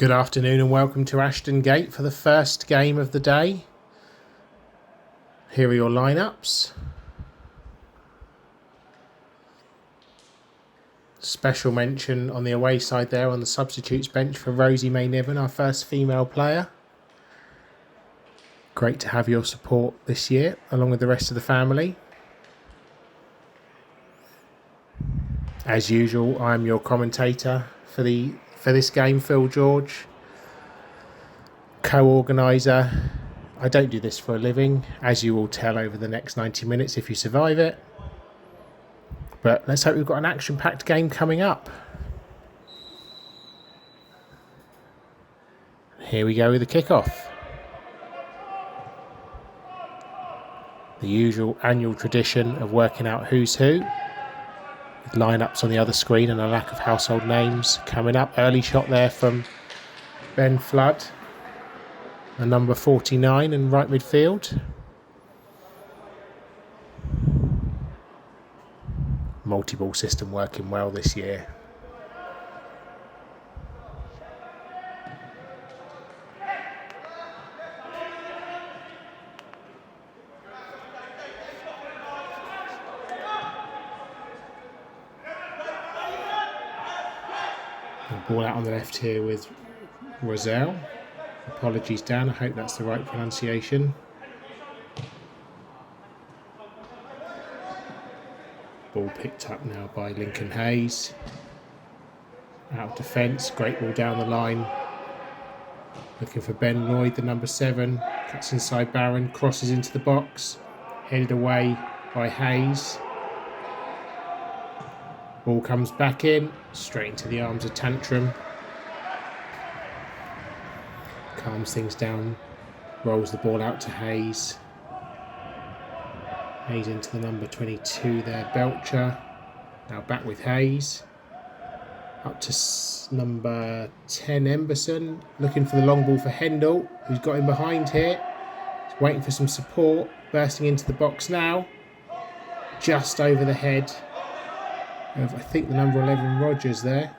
Good afternoon and welcome to Ashton Gate for the first game of the day. Here are your lineups. Special mention on the away side there on the substitutes bench for Rosie May Niven, our first female player. Great to have your support this year along with the rest of the family. As usual, I'm your commentator for this game, Phil George. Co-organiser. I don't do this for a living, as you will tell over the next 90 minutes if you survive it. But let's hope we've got an action-packed game coming up. Here we go with the kickoff. The usual annual tradition of working out who's who, with lineups on the other screen and a lack of household names coming up. Early shot there from Ben Flood, the number 49 in right midfield. Multi-ball system working well this year. Ball out on the left here with Roselle. Apologies, Dan. I hope that's the right pronunciation. Ball picked up now by Lincoln Hayes. Out of defence. Great ball down the line. Looking for Ben Lloyd, the number 7. Cuts inside Barron. Crosses into the box. Headed away by Hayes. Ball comes back in, straight into the arms of Tantrum. Calms things down, rolls the ball out to Hayes. Hayes into the number 22 there, Belcher. Now back with Hayes. Up to number 10, Emberson. Looking for the long ball for Hendel, who's got him behind here. He's waiting for some support, bursting into the box now. Just over the head of, I think, the number 11 Rogers there.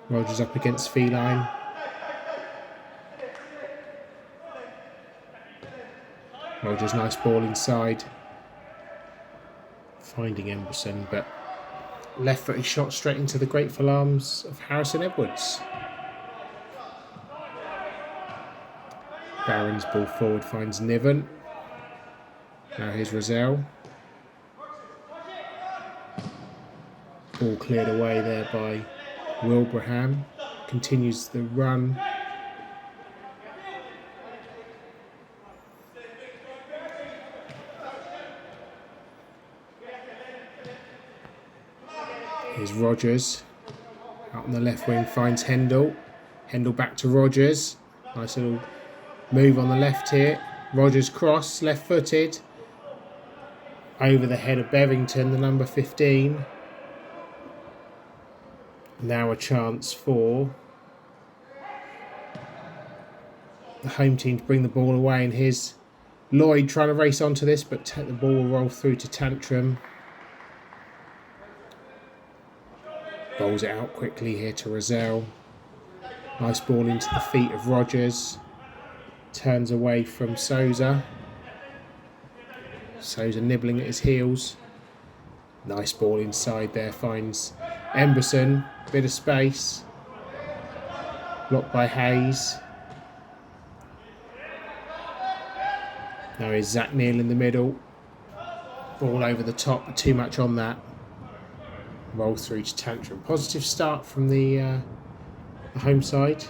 Rogers up against Feline. Rogers, nice ball inside. Finding Emberson, but left-footed shot straight into the grateful arms of Harrison Edwards. Barron's ball forward finds Niven. Now here's Roselle. Ball cleared away there by Wilbraham. Continues the run. Here's Rogers. Out on the left wing finds Hendel. Hendel back to Rogers. Nice little move on the left here. Rogers cross, left footed. Over the head of Bevington, the number 15. Now a chance for the home team to bring the ball away, and here's Lloyd trying to race onto this, but the ball will roll through to Tantrum. Bowls it out quickly here to Roselle. Nice ball into the feet of Rogers. Turns away from Souza. Souza nibbling at his heels. Nice ball inside there, finds Emberson. Bit of space. Blocked by Hayes. Now is Zach Neal in the middle. Ball over the top, but too much on that. Roll through to Tantrum. Positive start from the home side.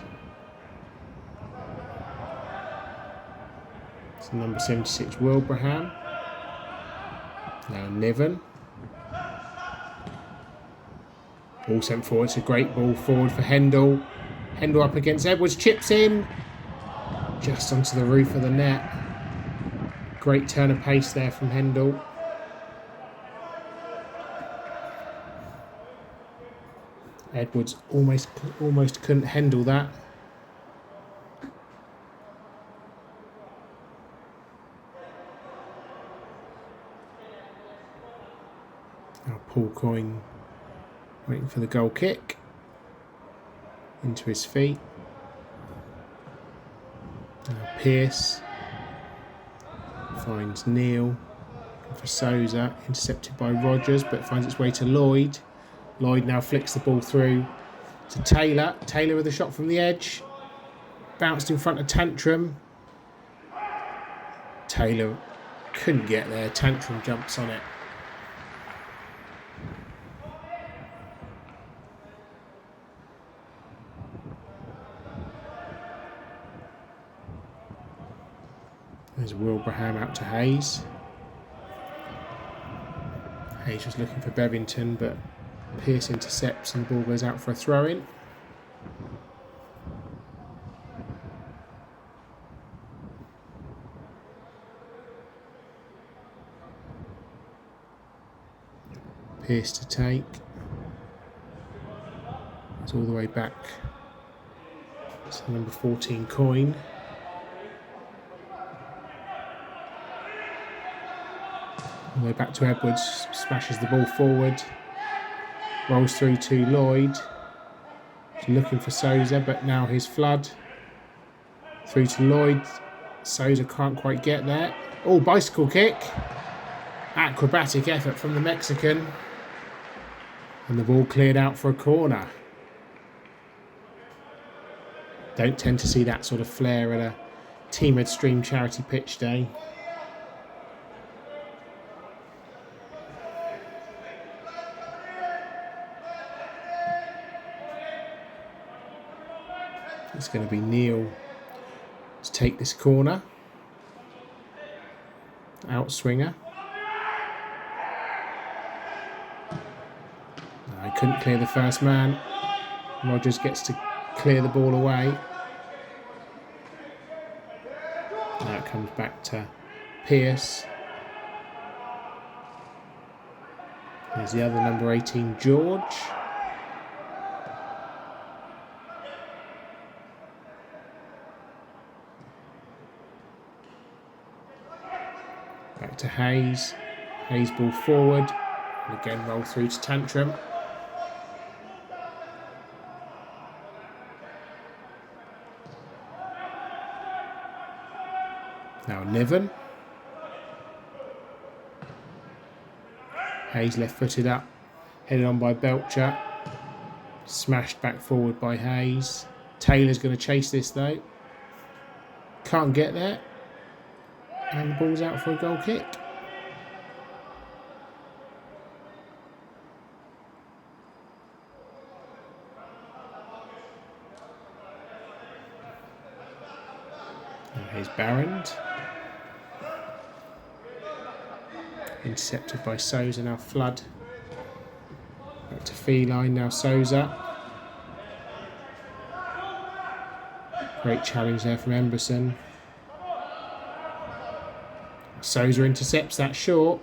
It's number 76, Wilbraham. Now Niven. Ball sent forward. It's a great ball forward for Hendel. Hendel up against Edwards. Chips in. Just onto the roof of the net. Great turn of pace there from Hendel. Edwards almost couldn't handle that. Now Paul Coyne waiting for the goal kick. into his feet. Now Pearce finds Neal for Souza, intercepted by Rogers, but finds its way to Lloyd. Lloyd now flicks the ball through to Taylor. Taylor with a shot from the edge. Bounced in front of Tantrum. Taylor couldn't get there. Tantrum jumps on it. There's Wilbraham out to Hayes. Hayes was looking for Bevington, but Pearce intercepts and the ball goes out for a throw-in. Pearce to take. It's all the way back. It's number 14 Coyne. All the way back to Edwards, smashes the ball forward, rolls through to Lloyd. He's looking for Souza, but now here's Flood. Through to Lloyd. Souza can't quite get there. Oh, bicycle kick. Acrobatic effort from the Mexican. And the ball cleared out for a corner. Don't tend to see that sort of flair at a Team Extreme charity pitch day. It's going to be Neal to take this corner. Outswinger. I couldn't clear the first man. Rogers gets to clear the ball away. Now it comes back to Pearce. There's the other number 18, George. Back to Hayes. Hayes ball forward. And again roll through to Tantrum. Now Niven. Hayes left footed up. Headed on by Belcher. Smashed back forward by Hayes. Taylor's going to chase this though. Can't get there. And the ball's out for a goal kick. And here's Barrand. Intercepted by Souza, now Flood. Back to Feline, now Souza. Great challenge there from Emberson. Souza intercepts that short.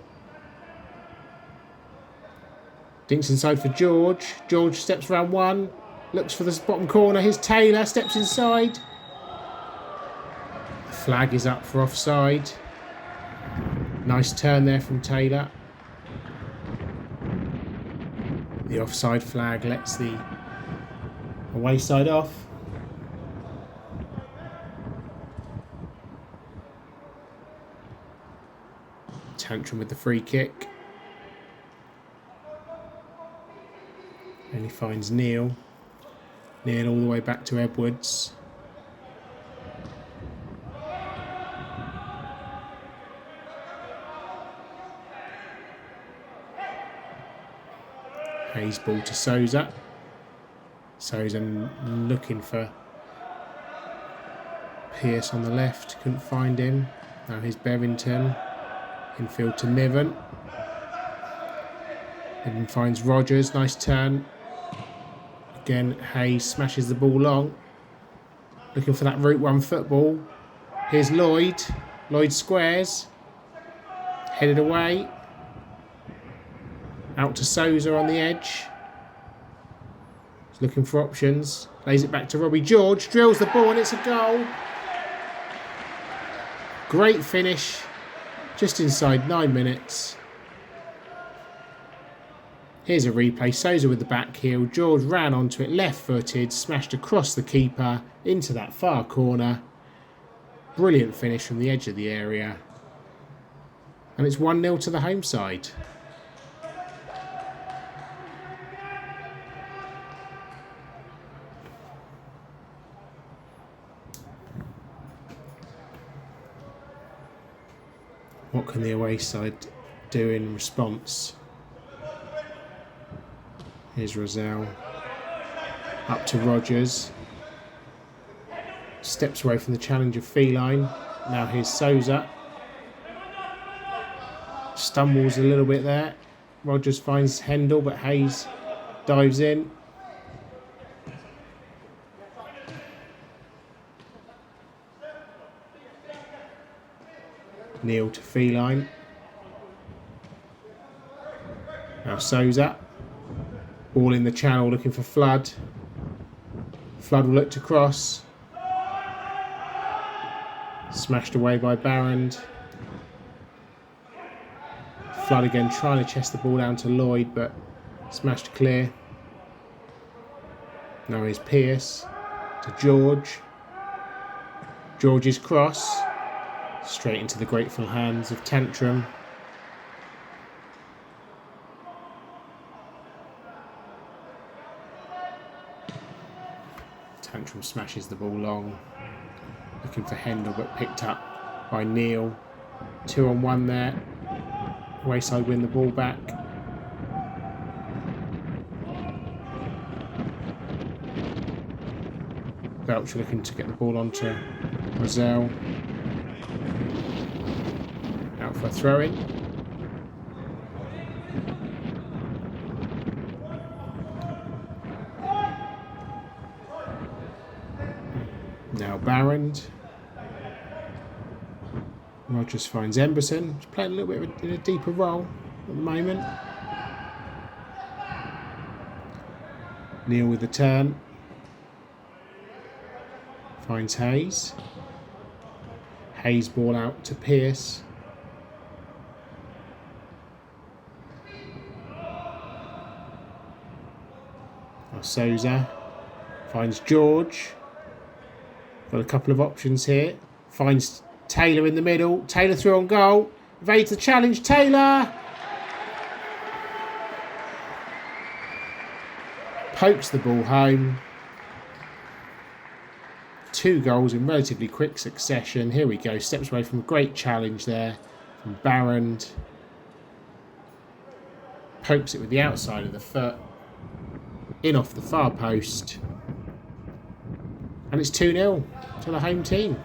Dinks inside for George. George steps around one. Looks for the bottom corner. Here's Taylor. Steps inside. The flag is up for offside. Nice turn there from Taylor. The offside flag lets the away side off. Tantrum with the free kick. And he finds Neal. Neal all the way back to Edwards. Hayes ball to Souza. Souza looking for Pearce on the left. Couldn't find him. Now here's Bevington. Infield to Niven. Niven finds Rogers. Nice turn. Again, Hayes smashes the ball long. Looking for that Route 1 football. Here's Lloyd. Lloyd squares. Headed away. Out to Souza on the edge. He's looking for options. Lays it back to Robbie George. Drills the ball and it's a goal. Great finish. Just inside 9 minutes. Here's a replay. Souza with the back heel. George ran onto it left-footed, smashed across the keeper into that far corner. Brilliant finish from the edge of the area. And it's 1-0 to the home side. What can the away side do in response? Here's Rosell. Up to Rogers. Steps away from the challenge of Feline. Now here's Souza. Stumbles a little bit there. Rogers finds Hendel, but Hayes dives in. Neil to Feline. Now Souza. Ball in the channel looking for Flood. Flood will look to cross. Smashed away by Barrand. Flood again trying to chest the ball down to Lloyd, but smashed clear. Now here's Pearce to George. George's cross. Straight into the grateful hands of Tantrum. Tantrum smashes the ball long. Looking for Hendel, but picked up by Neil. 2-on-1 there. Wayside win the ball back. Belcher looking to get the ball onto Rosell. Out for a throw-in. Now Barrand. Rogers finds Emberson. He's playing a little bit in a deeper role at the moment. Neil with the turn. Finds Hayes. Hayes ball out to Pearce. Souza finds George. Got a couple of options here. Finds Taylor in the middle. Taylor through on goal. Evades the challenge. Taylor pokes the ball home. 2 goals in relatively quick succession. Here we go. Steps away from a great challenge there from Barrand. Pokes it with the outside of the foot. In off the far post. And it's 2-0 to the home team.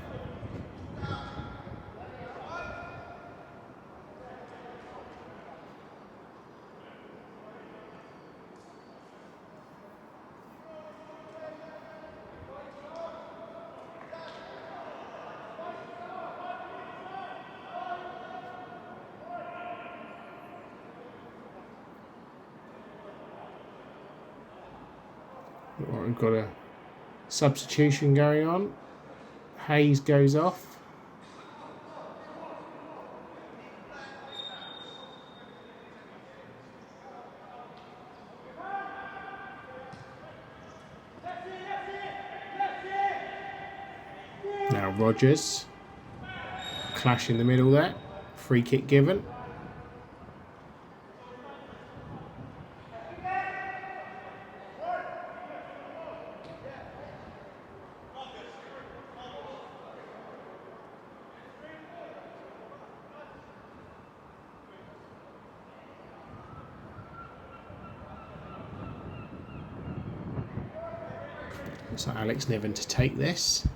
We've got a substitution going on. Hayes goes off. Now Rogers. Clash in the middle there. Free kick given. Looks like Alex Niven to take this.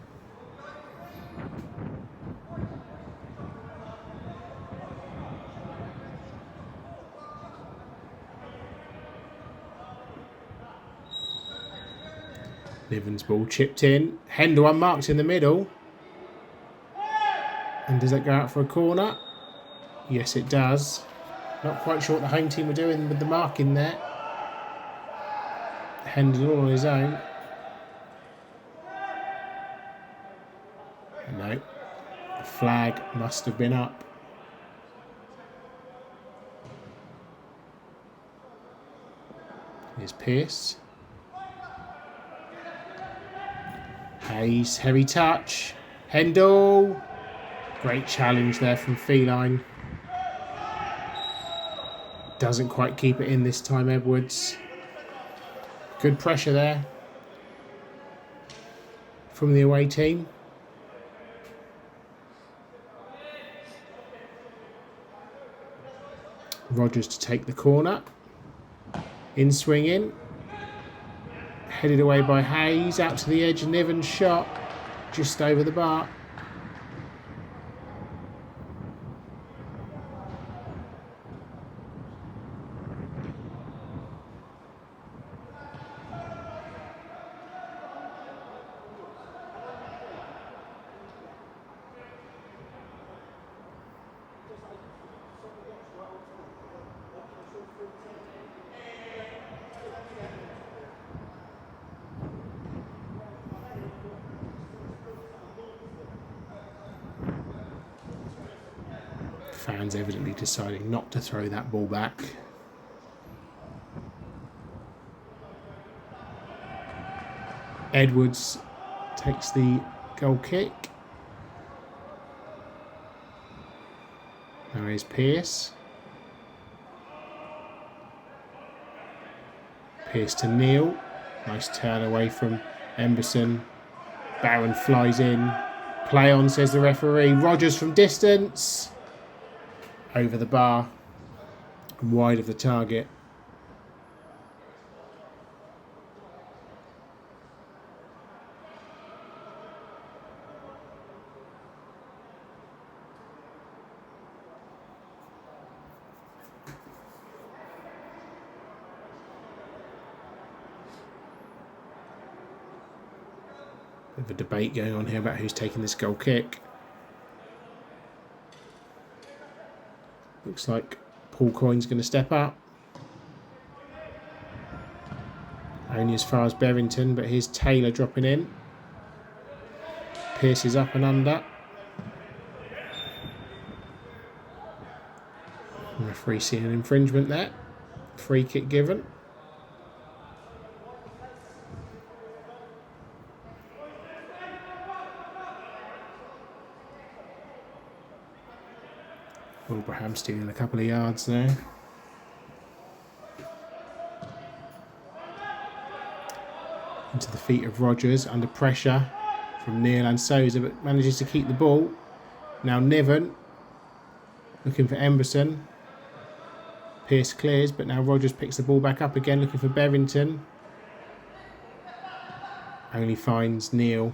Niven's ball chipped in. Hendel unmarked in the middle. And does that go out for a corner? Yes, it does. Not quite sure what the home team were doing with the mark in there. Hendel all on his own. No, the flag must have been up. Here's Pearce. Hayes, heavy touch. Hendel. Great challenge there from Feline. Doesn't quite keep it in this time, Edwards. Good pressure there from the away team. Rogers to take the corner. In swinging. Headed away by Hayes. Out to the edge. Niven's shot. Just over the bar. Fans evidently deciding not to throw that ball back. Edwards takes the goal kick. Now here's Pearce. Pearce to Neal. Nice turn away from Emberson. Barron flies in. Play on, says the referee. Rogers from distance. Over the bar and wide of the target. Bit of a debate going on here about who's taking this goal kick. Looks like Paul Coyne's going to step up. Only as far as Berrington, but here's Taylor dropping in. Pearce is up and under. And the referee seeing an infringement there. Free kick given. Wilbraham stealing a couple of yards there. Into the feet of Rogers, under pressure from Neal and Souza, but manages to keep the ball. Now Niven looking for Emberson. Pearce clears, but now Rogers picks the ball back up again, looking for Berrington. Only finds Neal.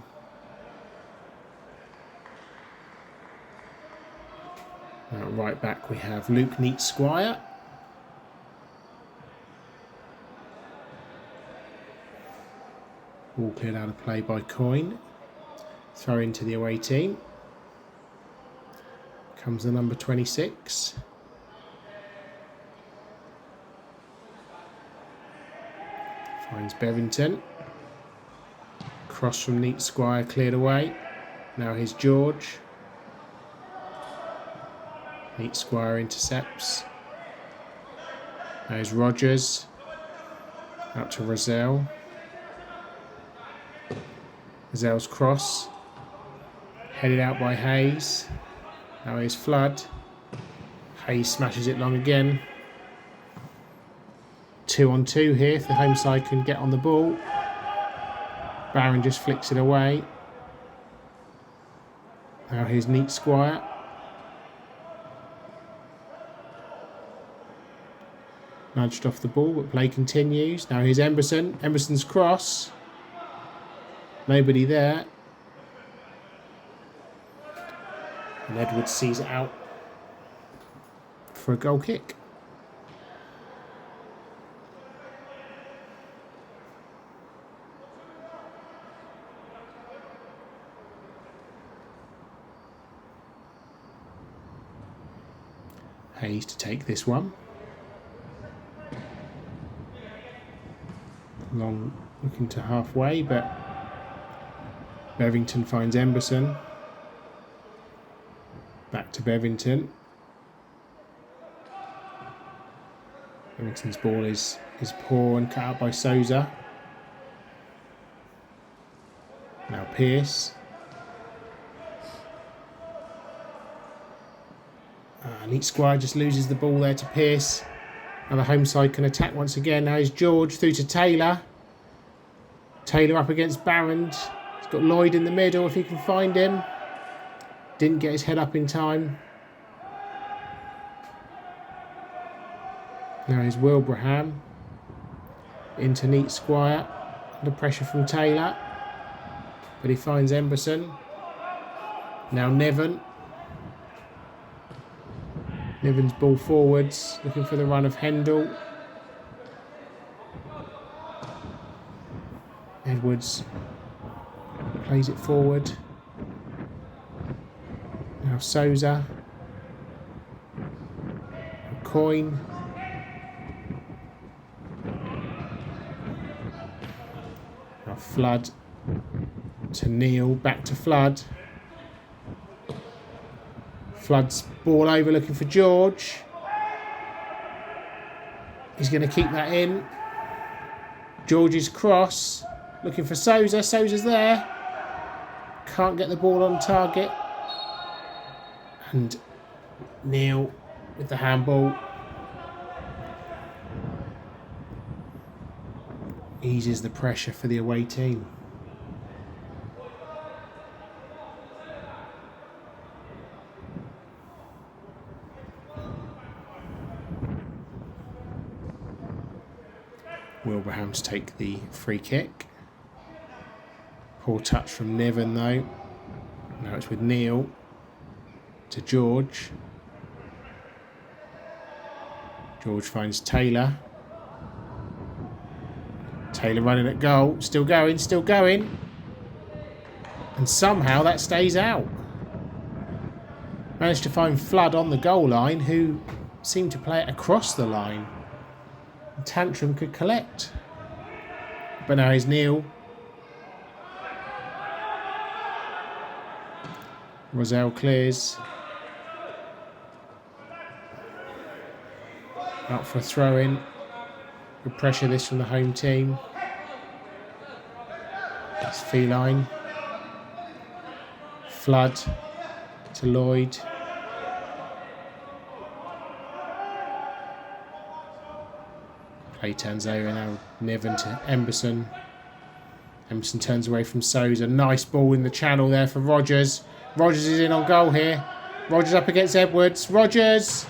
Right back we have Luke Neat-Squire. Ball cleared out of play by Coyne. Throw into the away team. Comes the number 26. Finds Berrington. Cross from Neat-Squire cleared away. Now here's George. Neat-Squire intercepts. There's Rogers. Out to Rozelle. Rozelle's cross. Headed out by Hayes. Now here's Flood. Hayes smashes it long again. 2 on 2 here if the home side can get on the ball. Barron just flicks it away. Now here's Neat-Squire. Nudged off the ball, but play continues. Now here's Emberson. Emberson's cross. Nobody there. And Edwards sees it out for a goal kick. Hayes to take this one. Long looking to halfway, but Bevington finds Emberson. Back to Bevington. Remington's ball is poor and cut out by Souza. Now Pearce. Neat Squire just loses the ball there to Pearce. And the home side can attack once again. Now is George through to Taylor. Taylor up against Barrand. He's got Lloyd in the middle if he can find him. Didn't get his head up in time. Now is Wilbraham. Into Neat Squire. Under pressure from Taylor. But he finds Emberson. Now Niven. Niven's ball forwards. Looking for the run of Hendel. Edwards plays it forward. Now Souza. Coyne. Now Flood to Neil. Back to Flood. Flood's ball over looking for George. He's going to keep that in. George's cross. Looking for Souza. Souza's there. Can't get the ball on target. And Neil with the handball. Eases the pressure for the away team. Wilbraham to take the free kick. Poor touch from Niven though. Now it's with Neil to George. George finds Taylor. Taylor running at goal. Still going, still going. And somehow that stays out. Managed to find Flood on the goal line, who seemed to play it across the line. Tantrum could collect. But now he's Neil. Roselle clears. Out for a throw in. Good pressure this from the home team. It's Feline. Flood to Lloyd. Play turns over now. Niven to Emberson. Emberson turns away from Souza. Nice ball in the channel there for Rogers. Rogers is in on goal here. Rogers up against Edwards. Rogers!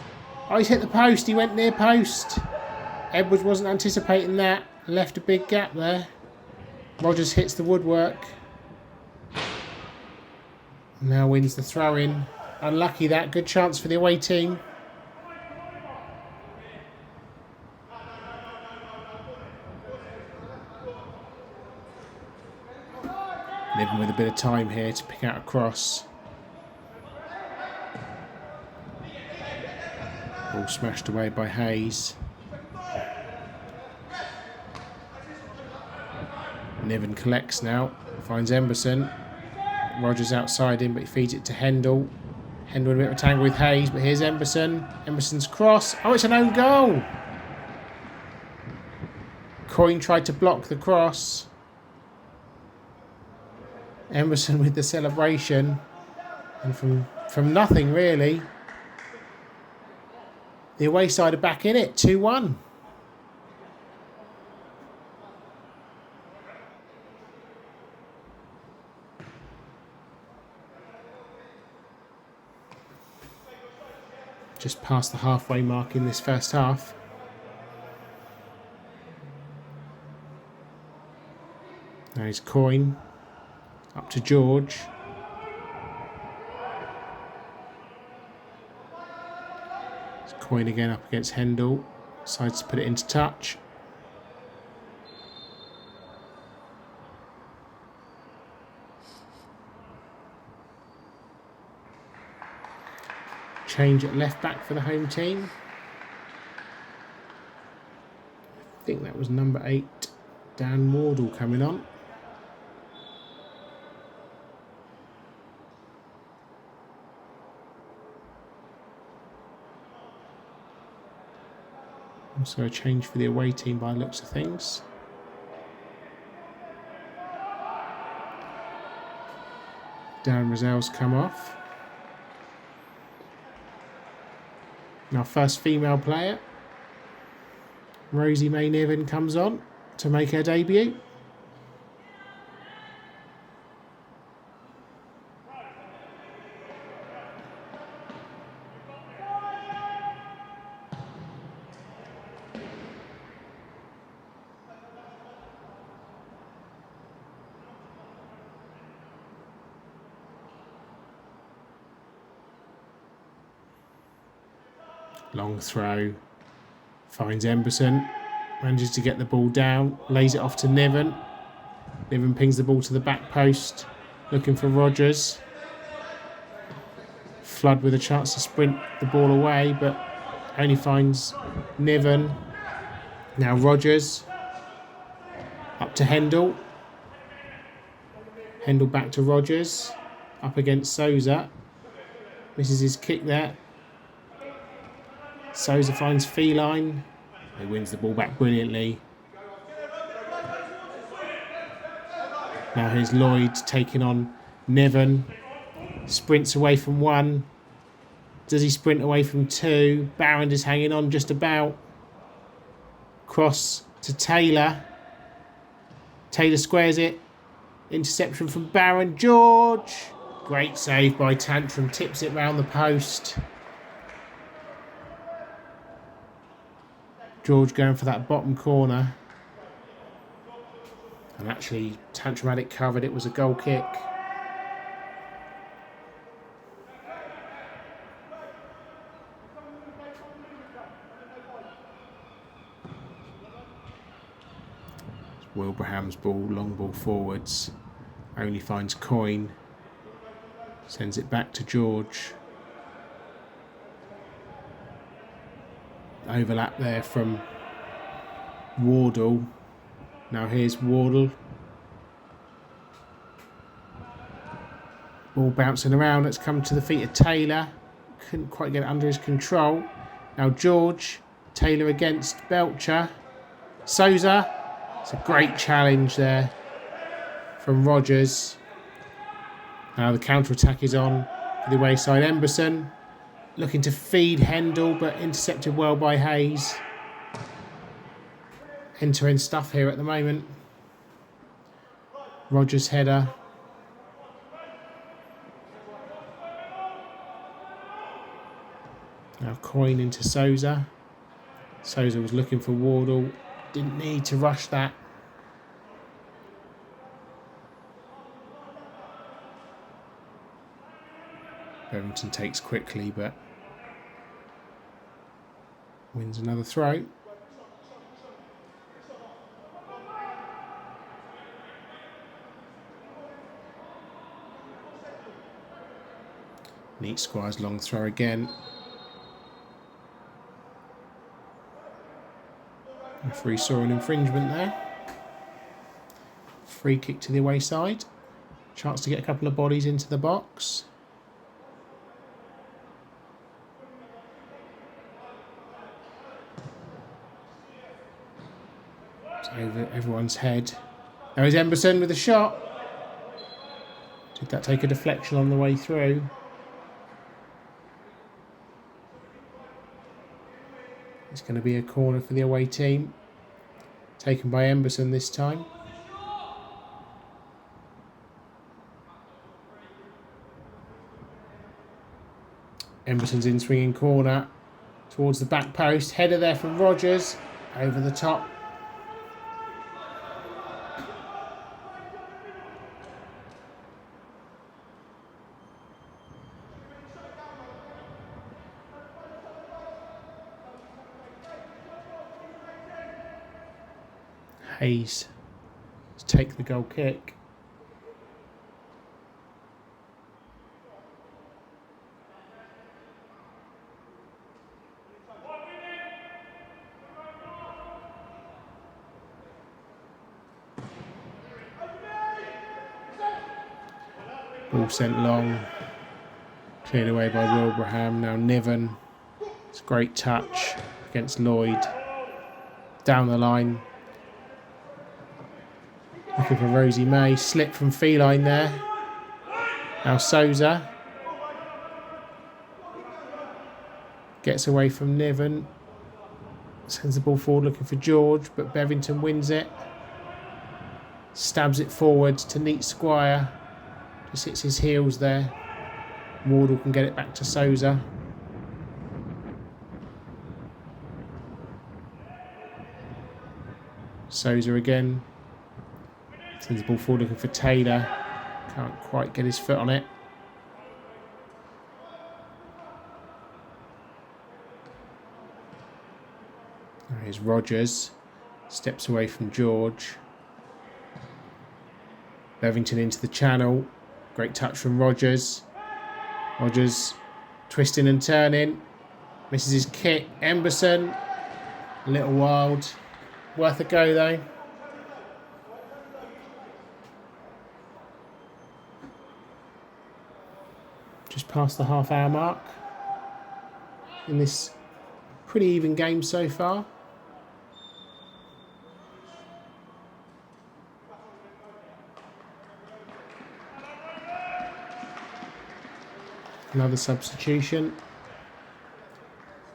Oh, he's hit the post. He went near post. Edwards wasn't anticipating that. Left a big gap there. Rogers hits the woodwork. Now wins the throw-in. Unlucky that. Good chance for the away team. Niven with a bit of time here to pick out a cross. Ball smashed away by Hayes. Niven collects now. Finds Emberson. Rogers outside him, but he feeds it to Hendel. Hendel in a bit of a tangle with Hayes, but here's Emberson. Emberson's cross. Oh, it's an own goal! Coyne tried to block the cross. Emberson with the celebration. And from nothing, really. The away side are back in it, 2-1. Just past the halfway mark in this first half. Now he's Coyne. Up to George. It's Coyne again up against Hendel. Decides to put it into touch. Change at left back for the home team. I think that was number 8, Dan Wardle, coming on. Also a change for the away team by the looks of things. Darren Rozelle's come off. Our first female player, Rosie May Niven, comes on to make her debut. Long throw, finds Emberson, manages to get the ball down, lays it off to Niven. Niven pings the ball to the back post, looking for Rogers. Flood with a chance to sprint the ball away, but only finds Niven. Now Rogers, up to Hendel. Hendel back to Rogers, up against Souza. Misses his kick there. Souza finds Feline. He wins the ball back brilliantly. Now here's Lloyd taking on Niven. Sprints away from one. Does he sprint away from two? Barron is hanging on just about. Cross to Taylor. Taylor squares it. Interception from Barron. George. Great save by Tantrum. Tips it round the post. George going for that bottom corner. And actually, Tantrum had it covered. It was a goal kick. Wilbraham's ball, long ball forwards. Only finds Coyne. Sends it back to George. Overlap there from Wardle. Now here's Wardle. Ball bouncing around. Let's come to the feet of Taylor. Couldn't quite get it under his control. Now George. Taylor against Belcher. Souza. It's a great challenge there from Rogers. Now the counter-attack is on for the away side. Emberson looking to feed Hendel, but intercepted well by Hayes. End-to-end stuff here at the moment. Rogers header. Now Coyne into Souza. Souza was looking for Wardle. Didn't need to rush that. Bevington takes quickly, but wins another throw. Neat Squire's long throw again. Referee saw an infringement there. Free kick to the away side. Chance to get a couple of bodies into the box. It's over everyone's head. Now is Emberson with a shot. Did that take a deflection on the way through? It's going to be a corner for the away team. Taken by Emberson this time. Emberson's in swinging corner towards the back post. Header there from Rogers. Over the top. Hayes to take the goal kick. Ball sent long. Cleared away by Wilbraham. Now Niven. It's a great touch against Lloyd. Down the line. Looking for Rosie May. Slip from Feline there. Now Souza. Gets away from Niven. Sends the ball forward looking for George, but Bevington wins it. Stabs it forward to Neat Squire. Just hits his heels there. Wardle can get it back to Souza. Souza again. Sends the ball forward looking for Taylor. Can't quite get his foot on it. Here's Rogers. Steps away from George. Bevington into the channel. Great touch from Rogers. Rogers twisting and turning. Misses his kick. Emberson. A little wild. Worth a go though. Just past the half-hour mark in this pretty even game so far. Another substitution.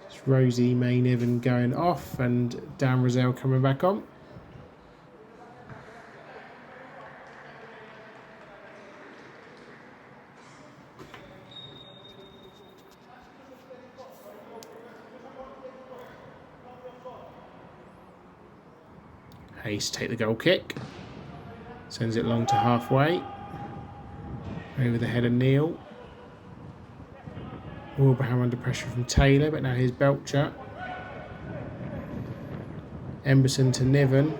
It's Rosie May Niven going off and Dan Rozelle coming back on. Hayes take the goal kick. Sends it long to halfway. Over the head of Neil. Wilbraham under pressure from Taylor, but now here's Belcher. Emberson to Niven.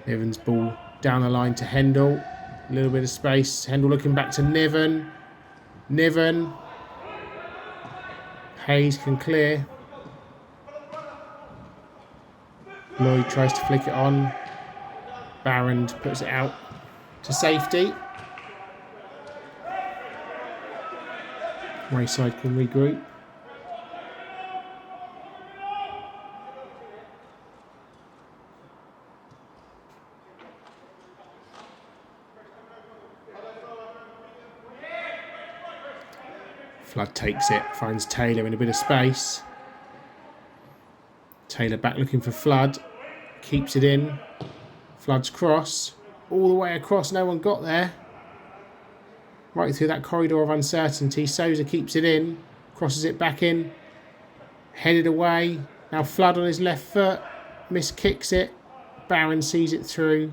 Niven's ball down the line to Hendel. A little bit of space. Hendel looking back to Niven. Niven. Hayes can clear. Lloyd tries to flick it on. Barrand puts it out to safety. Wayside can regroup. Flood takes it, finds Taylor in a bit of space. Taylor back looking for Flood. Keeps it in. Flood's cross. All the way across, no one got there. Right through that corridor of uncertainty. Souza keeps it in. Crosses it back in. Headed away. Now Flood on his left foot. Miskicks it. Barron sees it through.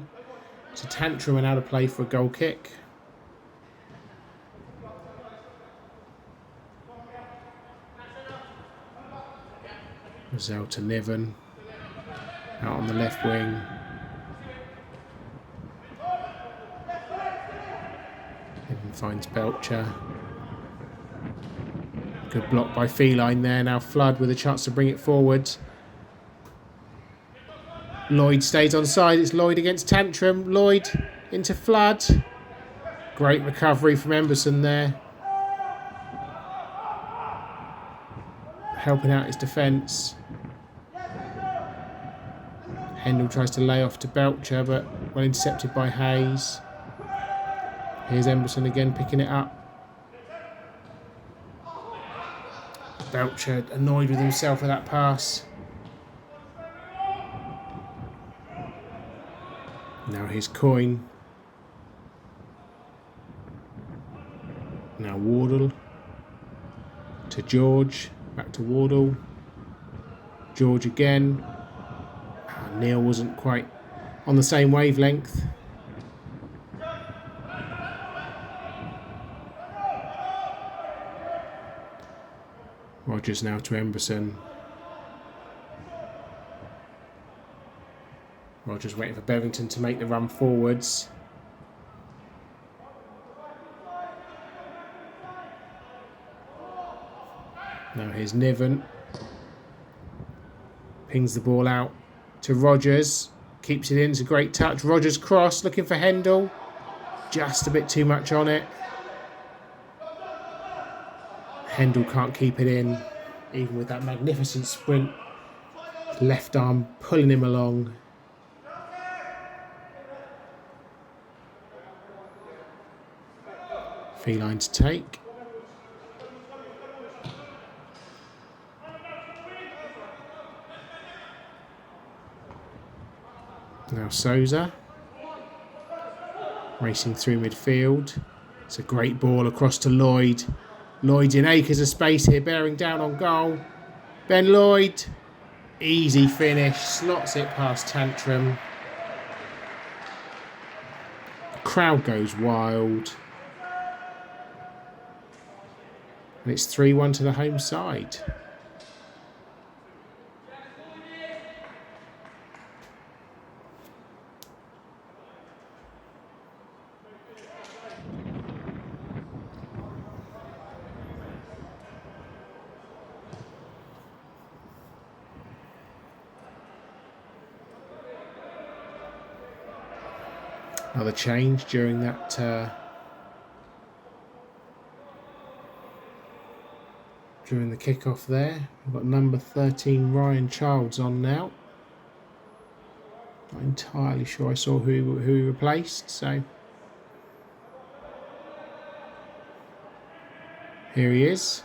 It's a tantrum and out of play for a goal kick. Rozelle to Niven. Out on the left wing. Niven finds Belcher. Good block by Feline there. Now Flood with a chance to bring it forward. Lloyd stays on side. It's Lloyd against Tantrum. Lloyd into Flood. Great recovery from Emberson there. Helping out his defence. Hendel tries to lay off to Belcher, but well intercepted by Hayes. Here's Emberson again picking it up. Belcher annoyed with himself with that pass. Now here's Coyne. Now Wardle. To George. Back to Wardle. George again. Neil wasn't quite on the same wavelength. Rogers now to Emberson. Rogers waiting for Bevington to make the run forwards. Now here's Niven. Pings the ball out to Rogers. Keeps it in. It's a great touch. Rogers cross. Looking for Hendel. Just a bit too much on it. Hendel can't keep it in. Even with that magnificent sprint Left arm pulling him along. Feline to take. Now Souza. Racing through midfield. It's a great ball across to Lloyd. Lloyd in acres of space here, bearing down on goal. Ben Lloyd. Easy finish. Slots it past Tantrum. The crowd goes wild. And it's 3-1 to the home side. Another change during that during the kickoff there. We've got number 13 Ryan Childs on now. Not entirely sure I saw who he replaced, so here he is.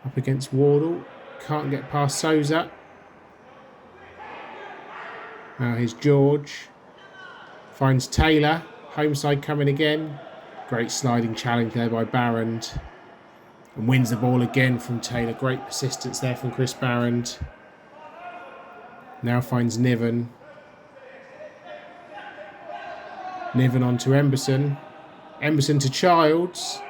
Up against Wardle. Can't get past Souza. Now here's George. Finds Taylor. Home side coming again. Great sliding challenge there by Barrand. And wins the ball again from Taylor. Great persistence there from Chris Barrand. Now finds Niven. Niven on to Emberson. Emberson to Childs.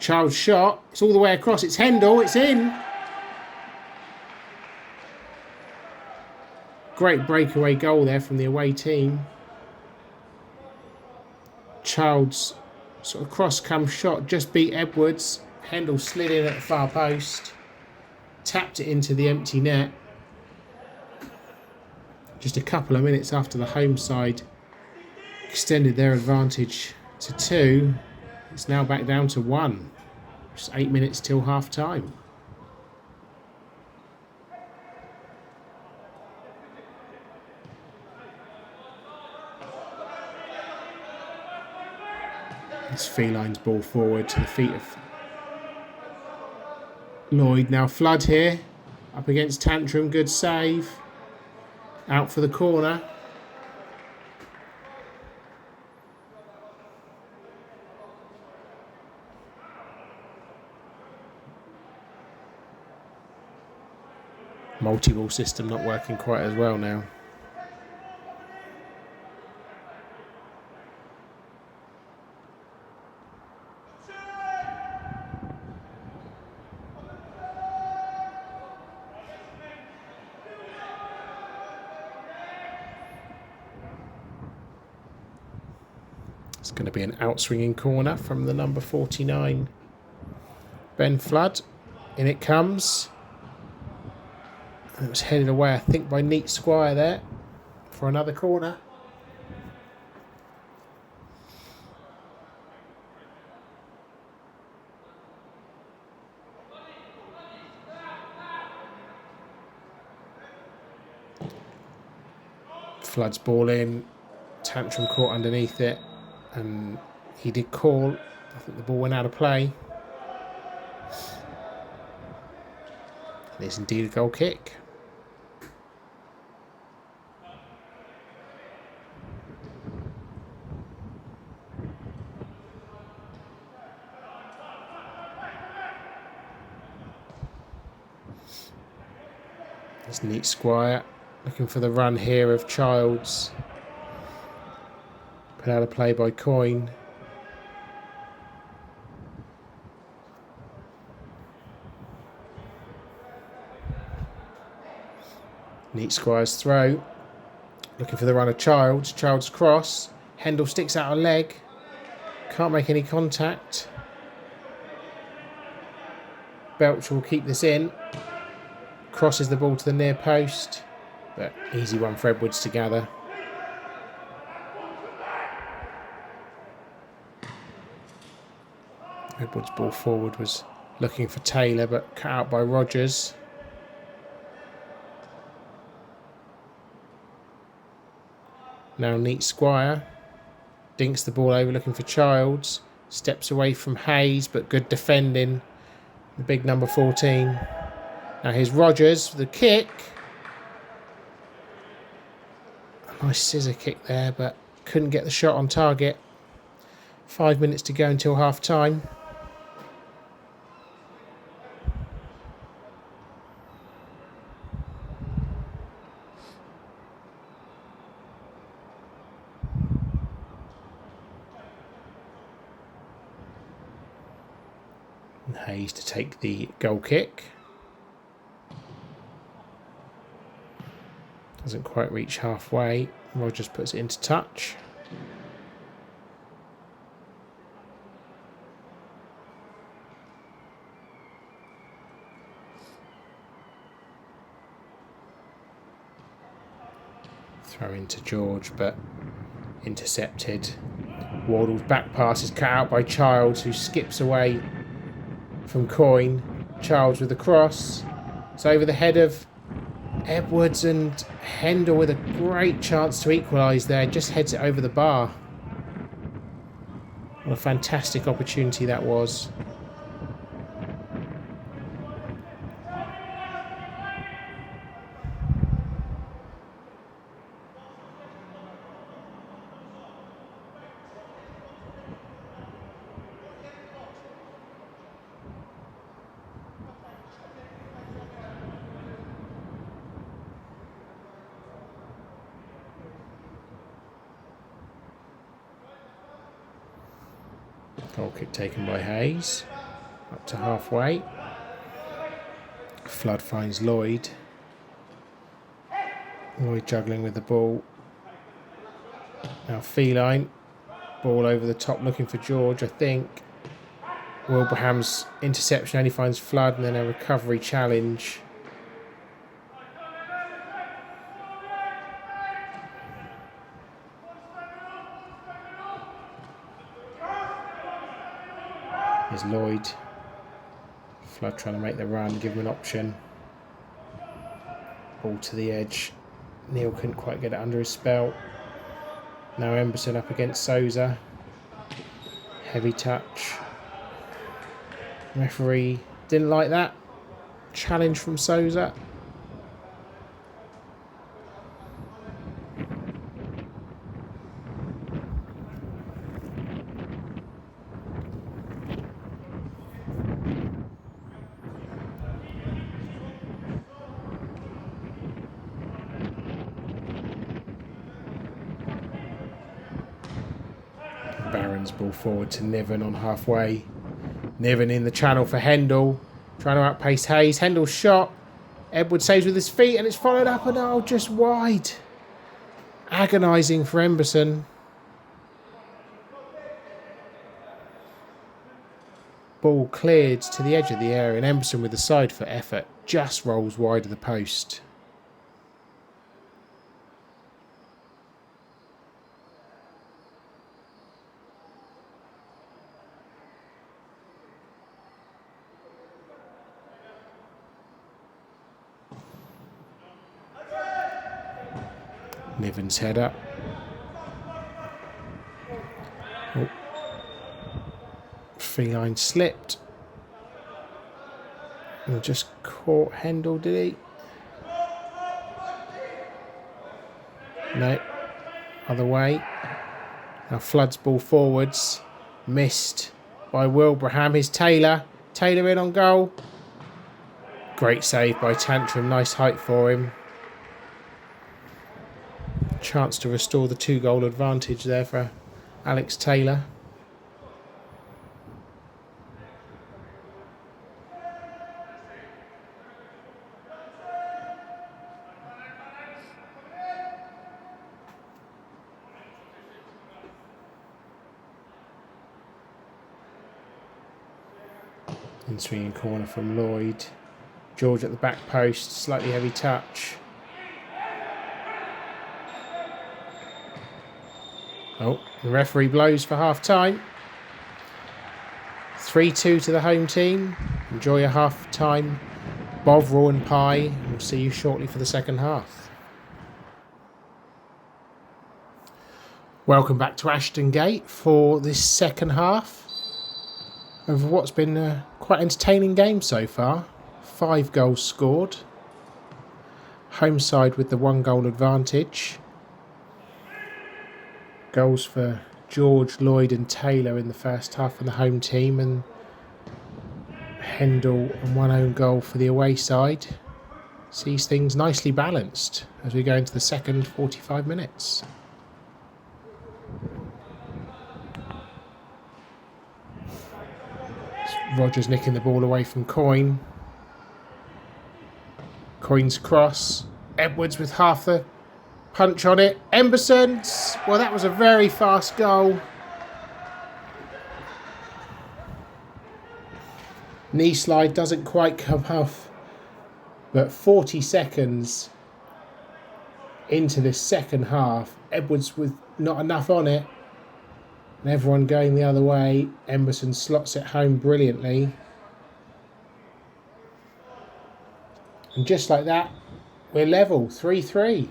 Childs shot. It's all the way across. It's Hendel. It's in. Great breakaway goal there from the away team. Childs sort of cross-come shot, just beat Edwards. Hendel slid in at the far post. Tapped it into the empty net. Just a couple of minutes after the home side extended their advantage to 2. It's now back down to 1. Just 8 minutes till half time. It's Feline's ball forward to the feet of Lloyd. Now Flood here. Up against Tantrum. Good save. Out for the corner. Multi-ball system not working quite as well now. It's going to be an outswinging corner from the number 49, Ben Flood. In it comes. And it was headed away, I think, by Neat Squire there for another corner. Flood's ball in. Tantrum caught underneath it. And he did call. I think the ball went out of play. It is indeed a goal kick. There's Neat Squire looking for the run here of Childs. Put out a play by Coyne. Neat Squire's throw. Looking for the run of Childs. Childs cross. Hendel sticks out a leg. Can't make any contact. Belch will keep this in. Crosses the ball to the near post. But easy one for Edwards to gather. Edwards' ball forward was Looking for Taylor, but cut out by Rogers. Now Neat Squire. Dinks the ball over, looking for Childs. Steps away from Hayes, but good defending. The big number 14. Now here's Rogers for the kick. A nice scissor kick there, but couldn't get the shot on target. 5 minutes to go until half time. And Hayes to take the goal kick. Doesn't quite reach halfway. Rogers puts it into touch. Throw into George, but intercepted. Wardle's back pass is cut out by Childs, who skips away from Coyne. Childs with the cross. It's over the head of Edwards, and Hendel with a great chance to equalise there. Just heads it over the bar. What a fantastic opportunity that was. Goal kick taken by Hayes. Up to halfway. Flood finds Lloyd. Lloyd juggling with the ball. Now Feline. Ball over the top looking for George, I think. Wilbraham's interception only finds Flood, and then a recovery challenge. Here's Lloyd. Flood trying to make the run, give him an option. Ball to the edge. Neil couldn't quite get it under his spell. Now Emberson up against Souza. Heavy touch. Referee didn't like that. Challenge from Souza. Barron's ball forward to Niven on halfway. Niven in the channel for Hendel. Trying to outpace Hayes. Hendel's shot. Edward saves with his feet, and it's followed up, and just wide. Agonising for Emberson. Ball cleared to the edge of the area, and Emberson with the side foot effort just rolls wide of the post. Niven's header. Oh. Feline slipped. And just caught Hendel, did he? No. Other way. Now Flood's ball forwards. Missed by Wilbraham. Here's Taylor. Taylor in on goal. Great save by Tantrum. Nice height for him. Chance to restore the 2-goal advantage there for Alex Taylor. And swinging corner from Lloyd. George at the back post, slightly heavy touch. Oh, the referee blows for half time. 3-2 to the home team. Enjoy your half-time bovril and pie, and we'll see you shortly for the second half. Welcome back to Ashton Gate for this second half of what's been a quite entertaining game so far. 5 goals scored. Home side with the 1 goal advantage. Goals for George, Lloyd and Taylor in the first half for the home team, and Hendel and 1 own goal for the away side. Sees things nicely balanced as we go into the second 45 minutes. Rogers nicking the ball away from Coyne. Coyne's cross. Edwards with half the punch on it. Emberson. Well, that was a very fast goal. Knee slide doesn't quite come off. But 40 seconds into this second half, Edwards with not enough on it. And everyone going the other way. Emberson slots it home brilliantly. And just like that, we're level, 3-3.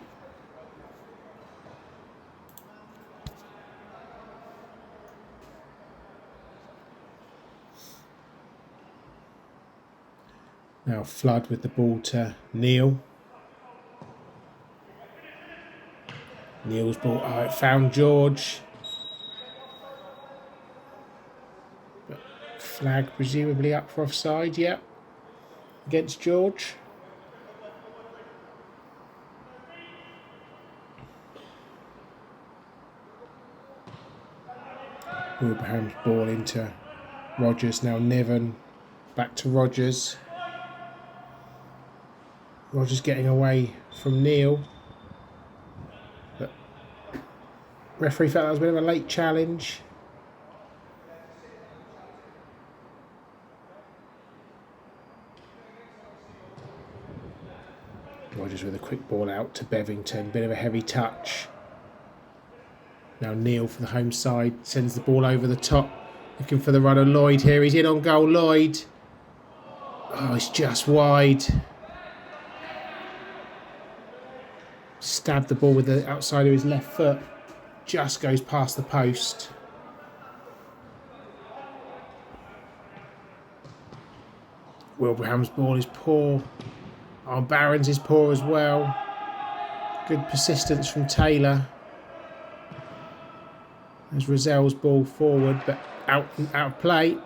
Now Flood with the ball to Neil. Neil's ball, it found George. But flag presumably up for offside, yep. Against George. Wilbraham's ball into Rogers, now Niven. Back to Rogers. Rogers getting away from Neil. But referee felt that was a bit of a late challenge. Rogers with a quick ball out to Bevington. Bit of a heavy touch. Now Neil for the home side sends the ball over the top. Looking for the runner Lloyd here. He's in on goal, Lloyd. Oh, it's just wide. Stabbed the ball with the outside of his left foot. Just goes past the post. Wilbraham's ball is poor. Oh, Barron's is poor as well. Good persistence from Taylor. There's Rozelle's ball forward, but out of play.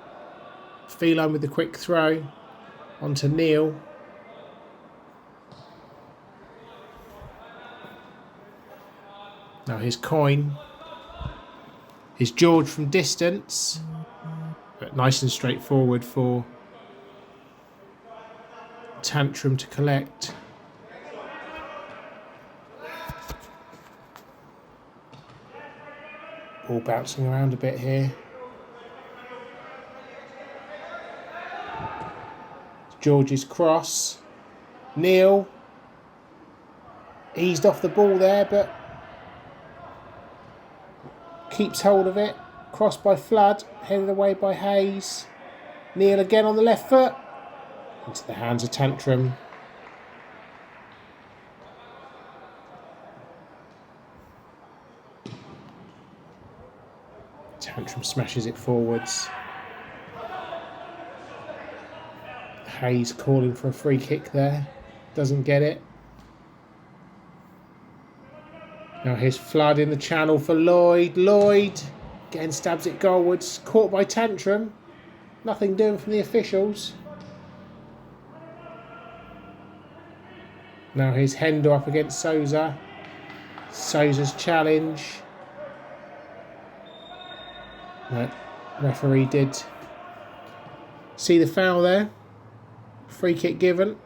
Phelan with the quick throw onto Neil. Now here's Coyne. Here's George from distance, but nice and straightforward for Tantrum to collect. Ball bouncing around a bit here. George's cross. Neil eased off the ball there, but keeps hold of it. Crossed by Flood, headed away by Hayes. Neil again on the left foot. Into the hands of Tantrum. Tantrum smashes it forwards. Hayes calling for a free kick there. Doesn't get it. Now here's Flood in the channel for Lloyd. Lloyd again stabs it goalwards. Caught by Tantrum. Nothing doing from the officials. Now here's Hendel up against Souza. Souza's challenge. No, referee did see the foul there. Free kick given.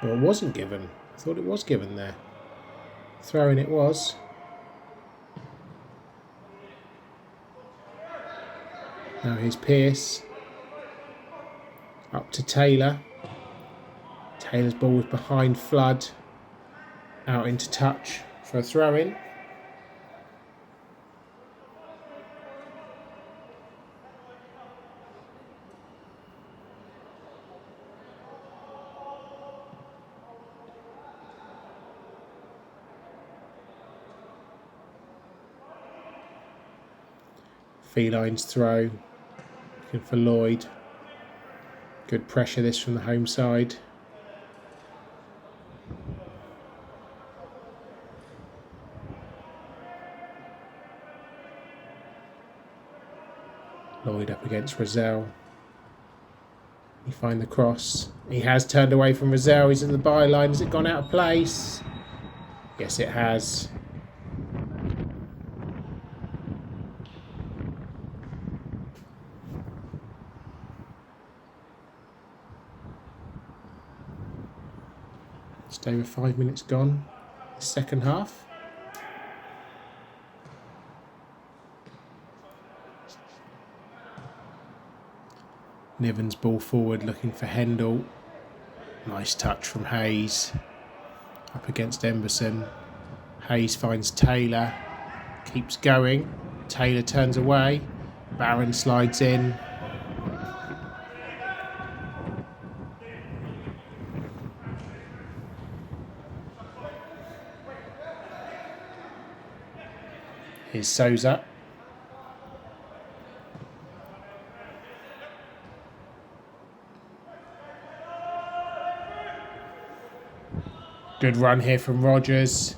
Well, it wasn't given. I thought it was given there. Throwing it was. Now here's Pearce. Up to Taylor. Taylor's ball was behind Flood. Out into touch for a throw-in. Felines throw. Looking for Lloyd. Good pressure this from the home side. Lloyd up against Rozelle. He find the cross. He has turned away from Rozelle. He's at the byline. Has it gone out of place? Yes, it has. Just over 5 minutes gone. Second half. Niven's ball forward looking for Hendel. Nice touch from Hayes. Up against Emberson. Hayes finds Taylor. Keeps going. Taylor turns away. Barron slides in. Here's Souza. Good run here from Rogers.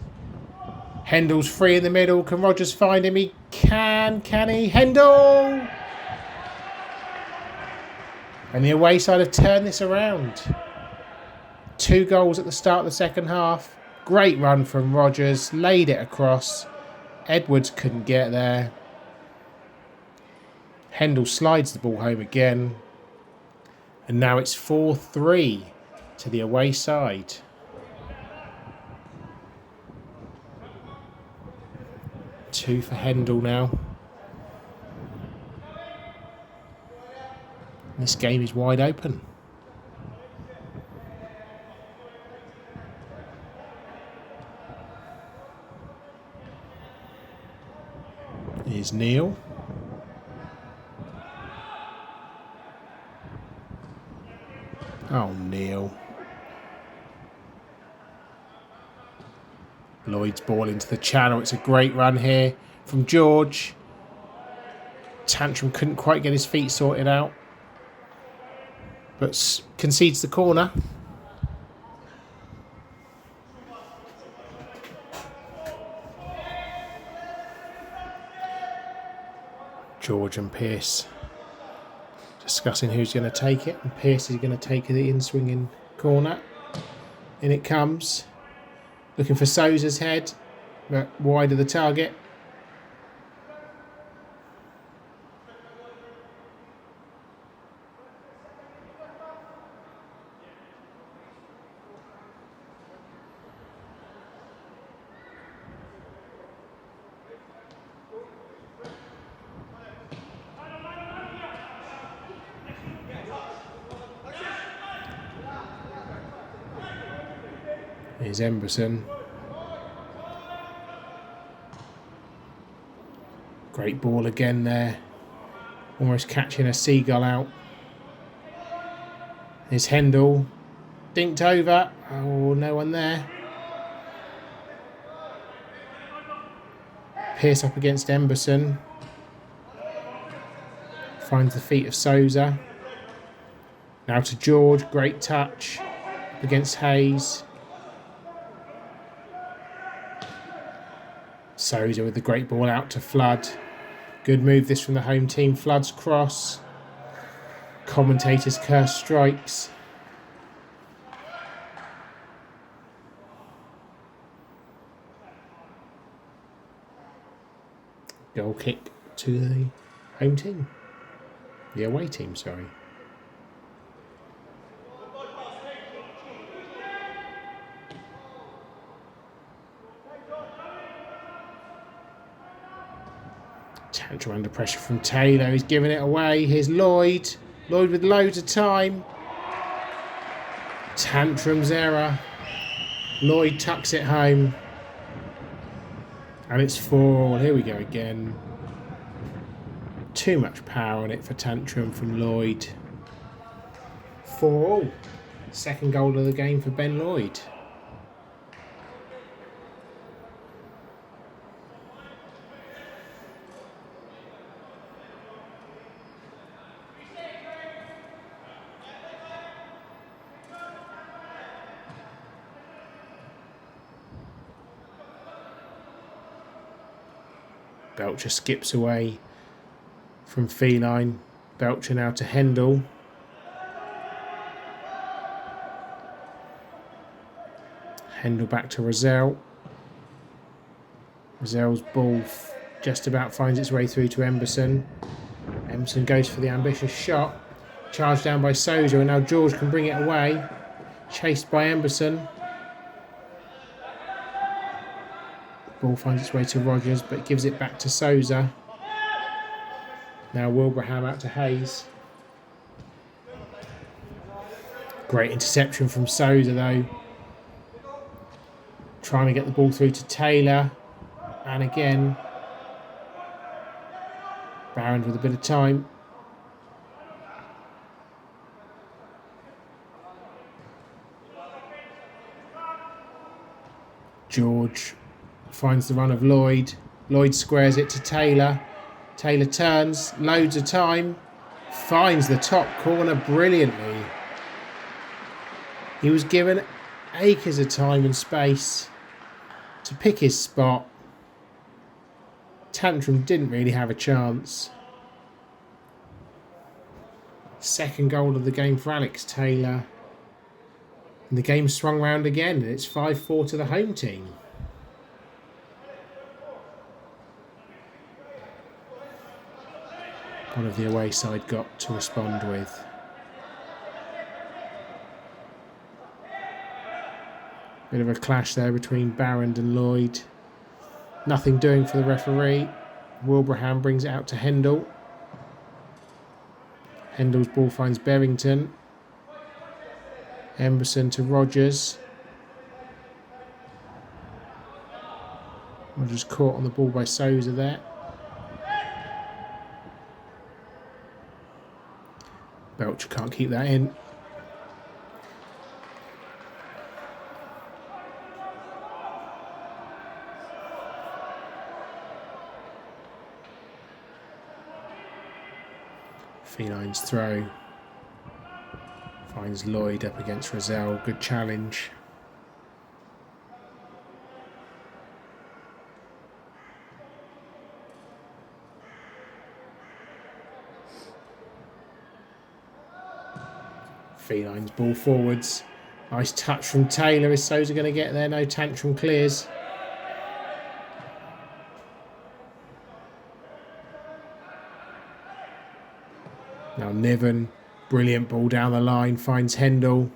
Hendel's free in the middle. Can Rogers find him? He can. Can he? Hendel! And the away side have turned this around. 2 goals at the start of the second half. Great run from Rogers. Laid it across. Edwards couldn't get there. Hendel slides the ball home again. And now it's 4-3 to the away side. Two for Hendel now. This game is wide open. Here's Neil. Oh, Neil. Lloyd's ball into the channel. It's a great run here from George. Tantrum couldn't quite get his feet sorted out, but concedes the corner. George and Pearce discussing who's going to take it, and Pearce is going to take the in-swinging corner. In it comes. Looking for Souza's head, but wide of the target. Here's Emberson. Great ball again there. Almost catching a seagull out. Here's Hendel. Dinked over. Oh, no one there. Pearce up against Emberson. Finds the feet of Souza. Now to George. Great touch. Up against Hayes. Souza with the great ball out to Flood. Good move this from the home team. Flood's cross. Commentators curse strikes. Goal kick to the home team. The away team, sorry. Tantrum under pressure from Taylor. He's giving it away. Here's Lloyd. Lloyd with loads of time. Tantrum's error. Lloyd tucks it home. And it's 4. Here we go again. Too much power on it for Tantrum from Lloyd. 4-4. Second goal of the game for Ben Lloyd. Belcher skips away from Feline. Belcher now to Hendel. Hendel back to Rozelle. Rozelle's ball just about finds its way through to Emberson. Emberson goes for the ambitious shot. Charged down by Souza, and now George can bring it away. Chased by Emberson. Ball finds its way to Rogers, but gives it back to Souza. Now Wilbraham out to Hayes. Great interception from Souza though. Trying to get the ball through to Taylor. And again, Barron with a bit of time. George finds the run of Lloyd. Lloyd squares it to Taylor. Taylor turns, loads of time, finds the top corner brilliantly. He was given acres of time and space to pick his spot. Tantrum didn't really have a chance. Second goal of the game for Alex Taylor. And the game swung round again, and it's 5-4 to the home team. One of the away side got to respond with. Bit of a clash there between Barron and Lloyd. Nothing doing for the referee. Wilbraham brings it out to Hendel. Hendel's ball finds Berrington. Emberson to Rogers. Rogers caught on the ball by Souza there. Belcher can't keep that in. Feline's throw finds Lloyd up against Rozelle. Good challenge. Feline's ball forwards. Nice touch from Taylor. Is Souza going to get there? No, Tantrum clears. Now Niven, brilliant ball down the line, finds Hendel.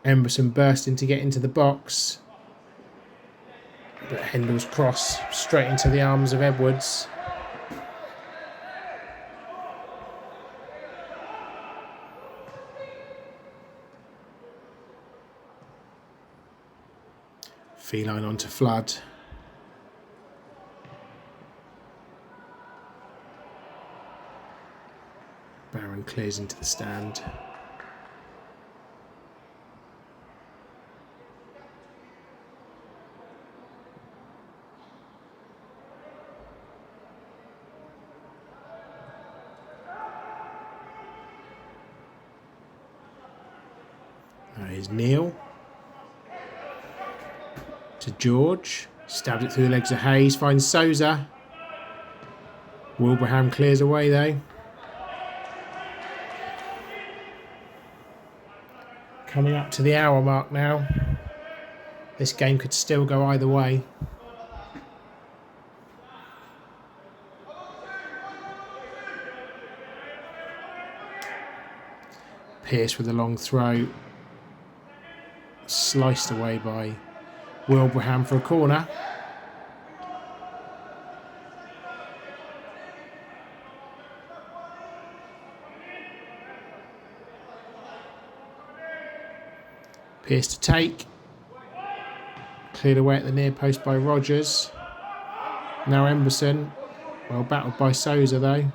Emberson bursting to get into the box. But Hendel's cross straight into the arms of Edwards. Feline onto Flood. Barron clears into the stand. Here's Neil. To George. Stabs it through the legs of Hayes. Finds Souza. Wilbraham clears away though. Coming up to the hour mark now. This game could still go either way. Pearce with a long throw. Sliced away by Wilbraham for a corner. Pearce to take. Cleared away at the near post by Rogers. Now Emberson. Well battled by Souza though.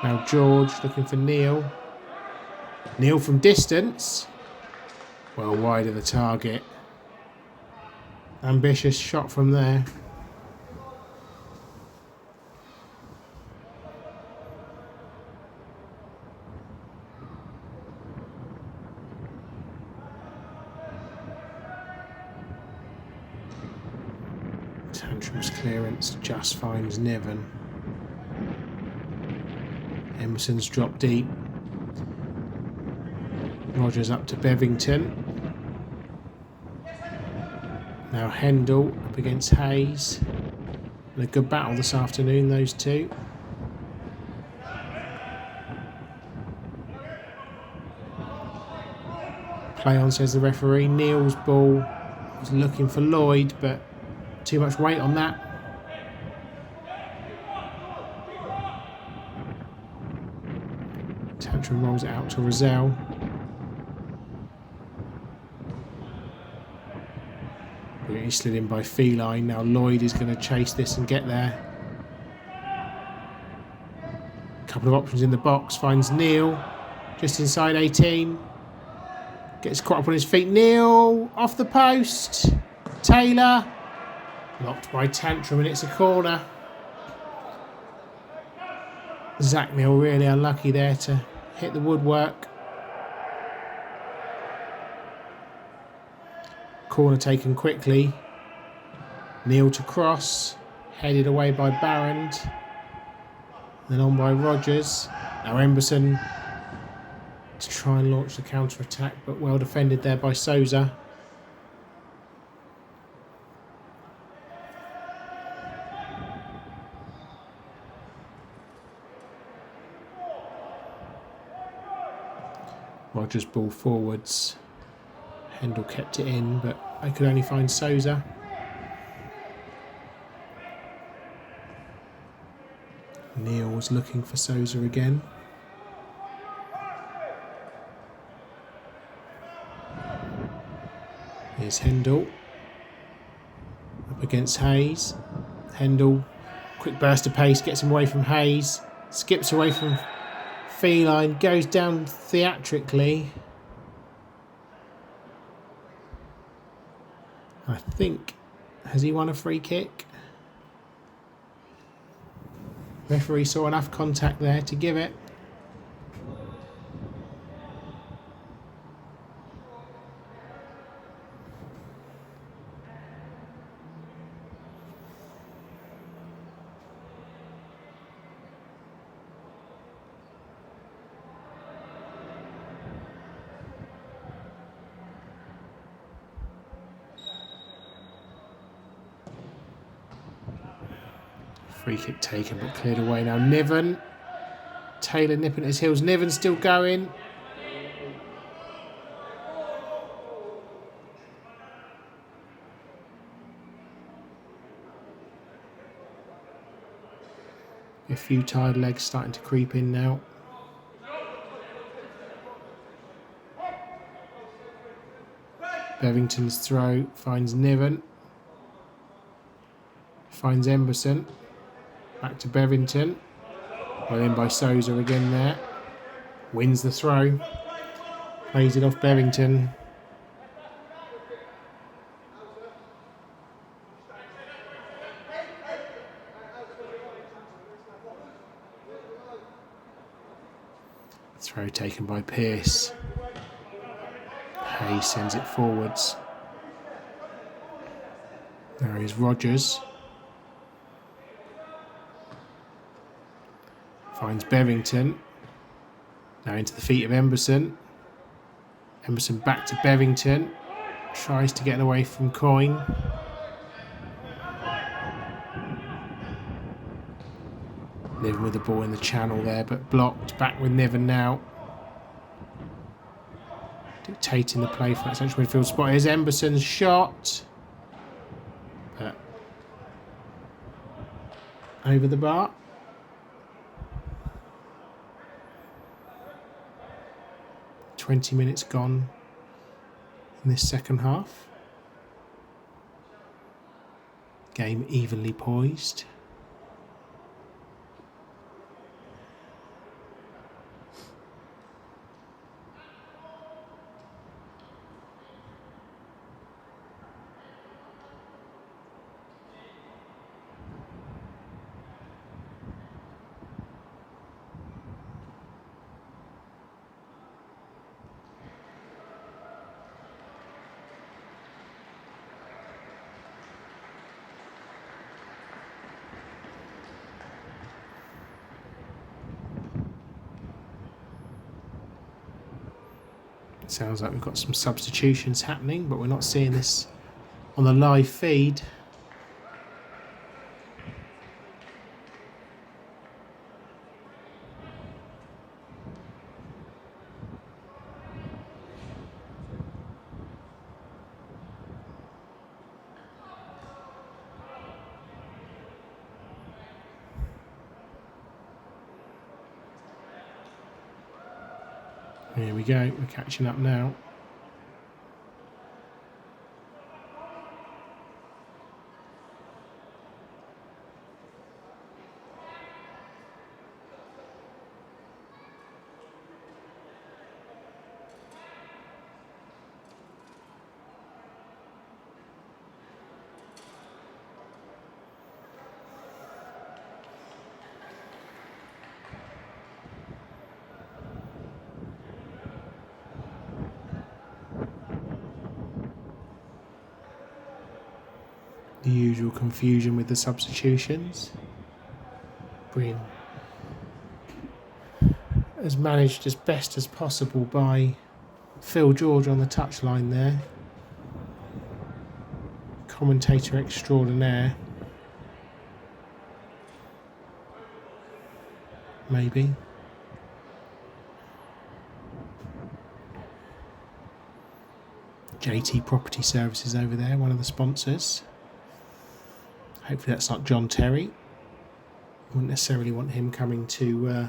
Now George looking for Neil. Neil from distance. Well wide of the target. Ambitious shot from there. Tantrum's clearance just finds Niven. Emerson's dropped deep. Rogers up to Bevington. Now Hendel up against Hayes. And a good battle this afternoon, those two. Play on, says the referee. Neil's ball was looking for Lloyd, but too much weight on that. Tantrum rolls it out to Rozelle. He slid in by Feline. Now Lloyd is going to chase this and get there. Couple of options in the box. Finds Neil just inside 18. Gets caught up on his feet. Neil off the post. Taylor blocked by Tantrum, and it's a corner. Zach Neil really unlucky there to hit the woodwork. Corner taken quickly. Neil to cross. Headed away by Barrand. Then on by Rogers. Now Emberson to try and launch the counter-attack, but well defended there by Souza. Rogers ball forwards. Hendel kept it in, but they could only find Souza. Neil was looking for Souza again. Here's Hendel. Up against Hayes. Hendel, quick burst of pace, gets him away from Hayes. Skips away from Feline, goes down theatrically. I think, has he won a free kick? Referee saw enough contact there to give it. Free kick taken but cleared away now. Niven. Taylor nipping at his heels. Niven still going. A few tired legs starting to creep in now. Bevington's throw finds Niven. Finds Emberson. Back to Bevington. Well in by Souza again there. Wins the throw. Plays it off Bevington. Throw taken by Pearce. Hayes sends it forwards. There is Rogers. Finds Bevington. Now into the feet of Emberson. Emberson back to Bevington. Tries to get away from Coyne. Niven with the ball in the channel there, but blocked. Back with Niven now. Dictating the play for that central midfield spot. Here's Emberson's shot. But over the bar. "20 minutes gone in this second half. Game evenly poised. Sounds like we've got some substitutions happening, but we're not seeing this on the live feed. Here we go, we're catching up now. The usual confusion with the substitutions. Breen has managed as best as possible by Phil George on the touchline there. Commentator extraordinaire. Maybe. JT Property Services over there, one of the sponsors. Hopefully that's not John Terry. Wouldn't necessarily want him coming to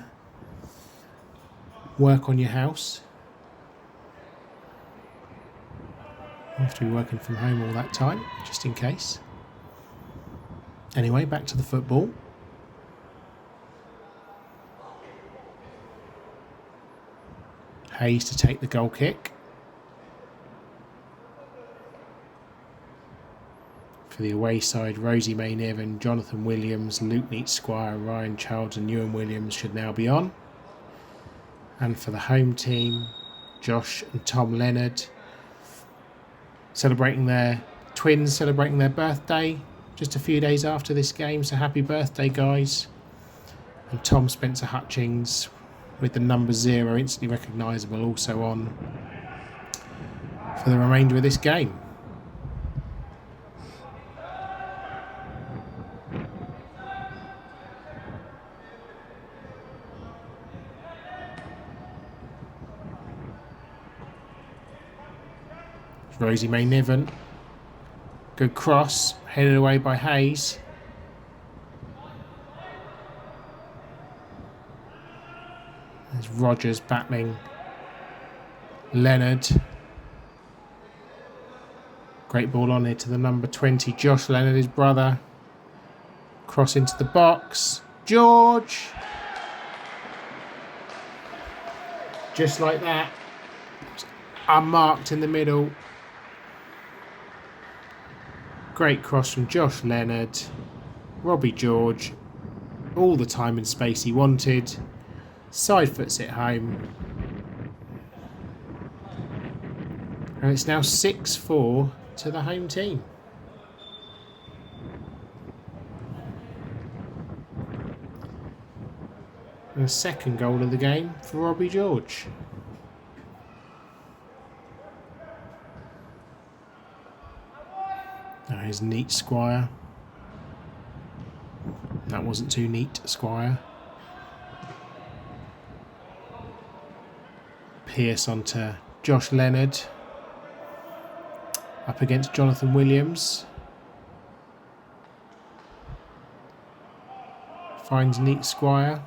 work on your house. I'll have to be working from home all that time, just in case. Anyway, back to the football. Hayes to take the goal kick. For the away side, Rosie May Niven, Jonathan Williams, Luke Neat Squire, Ryan Childs and Ewan Williams should now be on. And for the home team, Josh and Tom Leonard celebrating their twins, celebrating their birthday just a few days after this game. So happy birthday, guys. And Tom Spencer Hutchings with the number 0, instantly recognisable, also on for the remainder of this game. Rosie May Niven. Good cross, headed away by Hayes. There's Rogers battling Leonard. Great ball on here to the number 20, Josh Leonard, his brother. Cross into the box. George! Just like that. Unmarked in the middle. Great cross from Josh Leonard. Robbie George. All the time and space he wanted. Side foots it home. And it's now 6-4 to the home team. And the second goal of the game for Robbie George. Now here's Neat Squire. That wasn't too neat, Squire. Pierce onto Josh Leonard. Up against Jonathan Williams. Finds Neat Squire.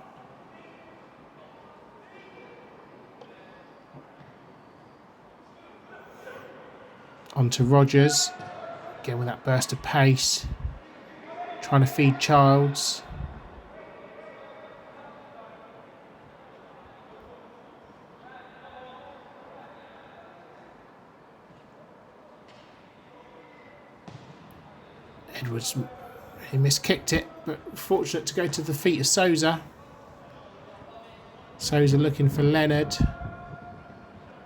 Onto Rogers. Again with that burst of pace. Trying to feed Childs. Edwards, he miskicked it, but fortunate to go to the feet of Souza. Souza looking for Leonard,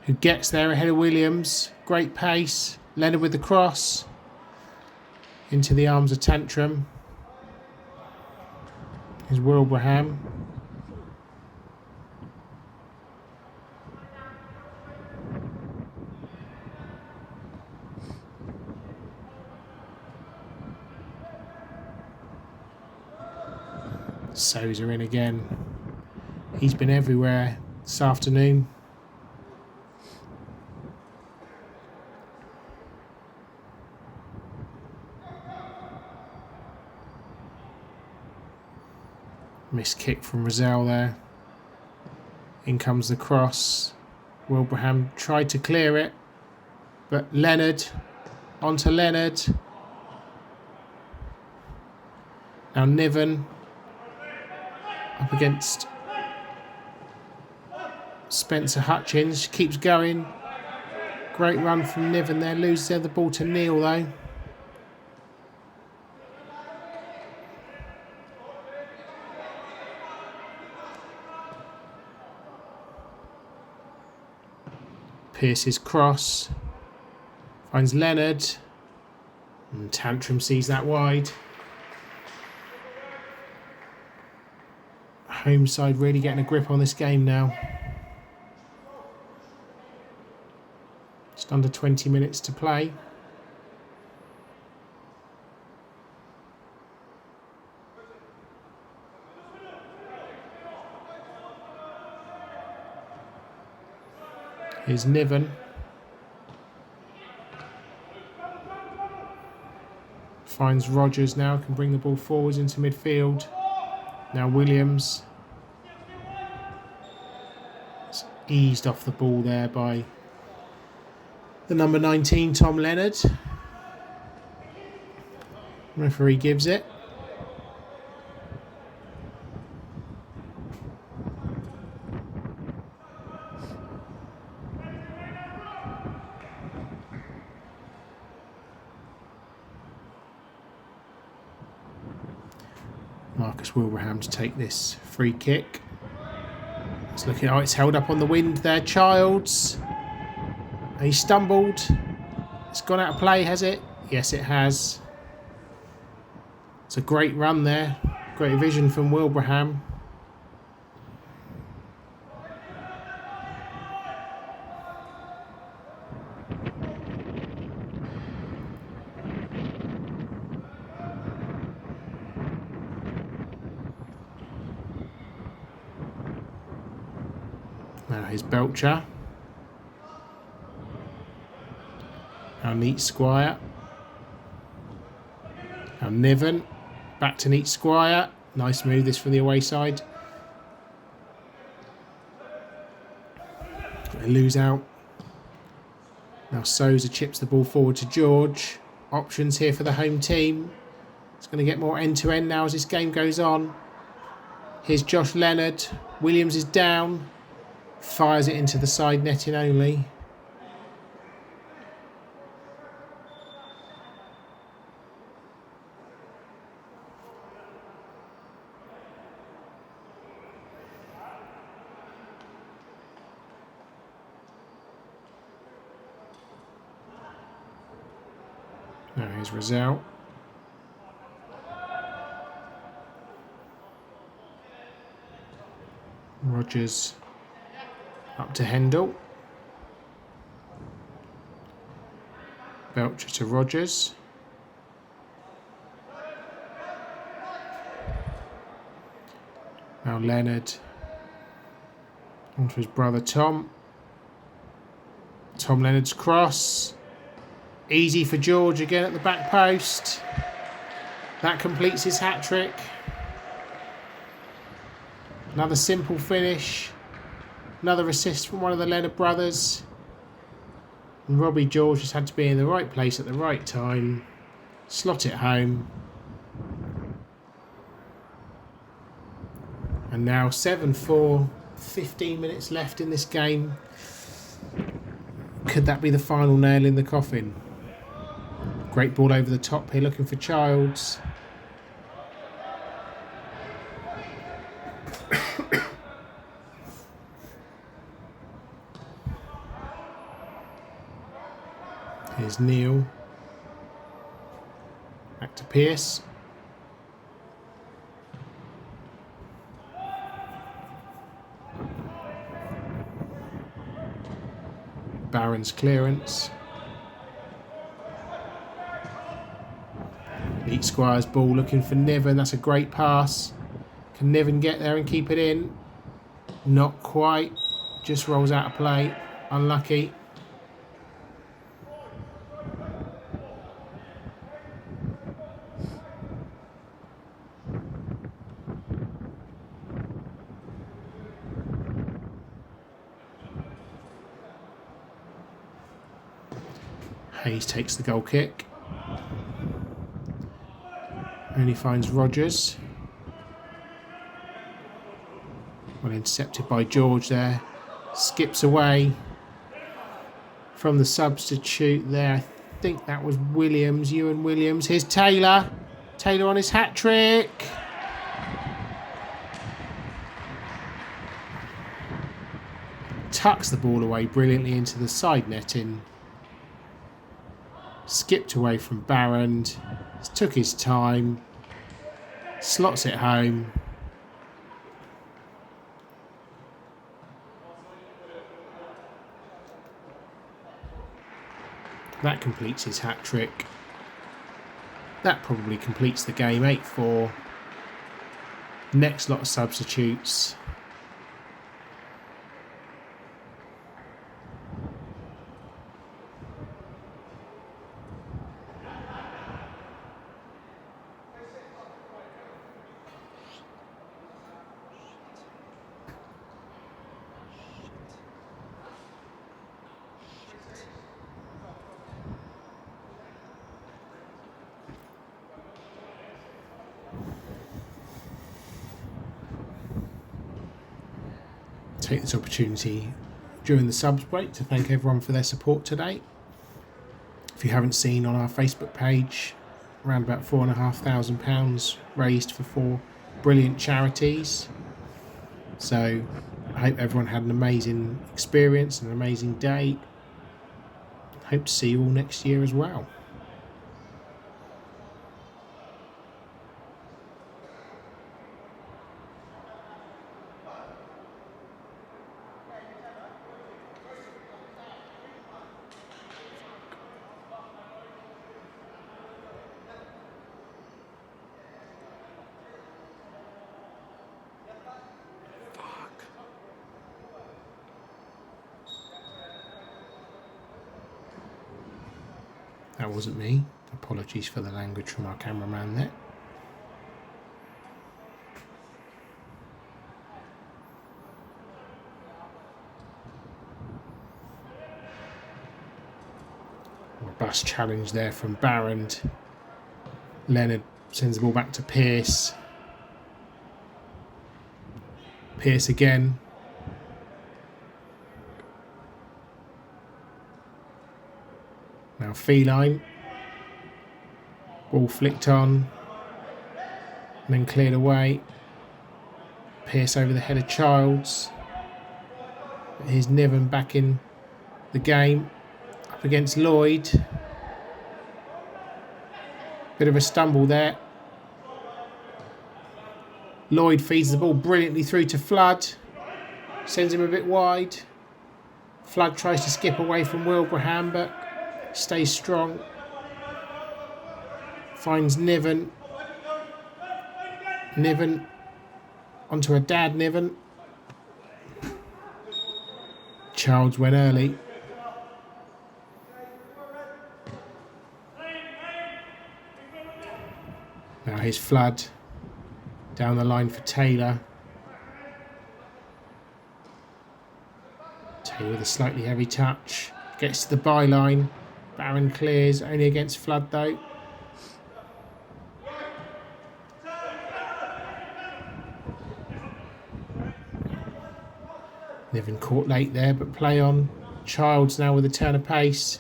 who gets there ahead of Williams. Great pace. Leonard with the cross. Into the arms of Tantrum. Here's Wilbraham. Souza in again. He's been everywhere this afternoon. Missed kick from Rizal there. In comes the cross. Wilbraham tried to clear it, but Leonard, onto Leonard. Now Niven up against Spencer Hutchins. Keeps going. Great run from Niven there. Loses the ball to Neil though. Pearce's cross. Finds Leonard. And Tantrum sees that wide. Home side really getting a grip on this game now. Just under 20 minutes to play. Here's Niven. Finds Rogers now, can bring the ball forwards into midfield. Now Williams. It's eased off the ball there by the number 19, Tom Leonard. Referee gives it. Marcus Wilbraham to take this free kick. It's looking, oh, it's held up on the wind there. Childs. He stumbled. It's gone out of play, has it? Yes, it has. It's a great run there. Great vision from Wilbraham. Now here's Belcher. Now Neat Squire. Now Niven. Back to Neat Squire. Nice move this from the away side. They lose out. Now Souza chips the ball forward to George. Options here for the home team. It's going to get more end-to-end now as this game goes on. Here's Josh Leonard. Williams is down. Fires it into the side netting only. Now here's Rizal. Rogers up to Hendel. Belcher to Rogers. Now Leonard onto his brother Tom. Tom Leonard's cross. Easy for George again at the back post. That completes his hat-trick. Another simple finish. Another assist from one of the Leonard brothers. And Robbie George just had to be in the right place at the right time. Slot it home. And now 7-4. 15 minutes left in this game. Could that be the final nail in the coffin? Great ball over the top here, looking for Childs. Here's Neil. Back to Pearce. Barron's clearance. Neat Squire's ball looking for Niven. That's a great pass. Can Niven get there and keep it in? Not quite. Just rolls out of play. Unlucky. Hayes takes the goal kick. Only finds Rogers. Well intercepted by George there. Skips away from the substitute there. I think that was Williams, Ewan Williams. Here's Taylor. Taylor on his hat trick. Tucks the ball away brilliantly into the side netting. Skipped away from Barron. Took his time. Slots it home. That completes his hat trick. That probably completes the game. 8-4. Next lot of substitutes. Take this opportunity during the subs break to thank everyone for their support today. If you haven't seen on our Facebook page, around about £4,500 raised for 4 brilliant charities. So I hope everyone had an amazing experience, an amazing day. Hope to see you all next year as well. That wasn't me. Apologies for the language from our cameraman there. Robust challenge there from Barron. Leonard sends the ball back to Pearce. Pearce again. Now Feline. Ball flicked on. And then cleared away. Pearce over the head of Childs. Here's Niven back in the game. Up against Lloyd. Bit of a stumble there. Lloyd feeds the ball brilliantly through to Flood. Sends him a bit wide. Flood tries to skip away from Wilbraham, but stays strong. Finds Niven. Niven onto her dad, Niven. Childs went early. Now here's Flood. Down the line for Taylor. Taylor with a slightly heavy touch. Gets to the byline. Barron clears, only against Flood though. Niven caught late there, but play on. Childs now with a turn of pace.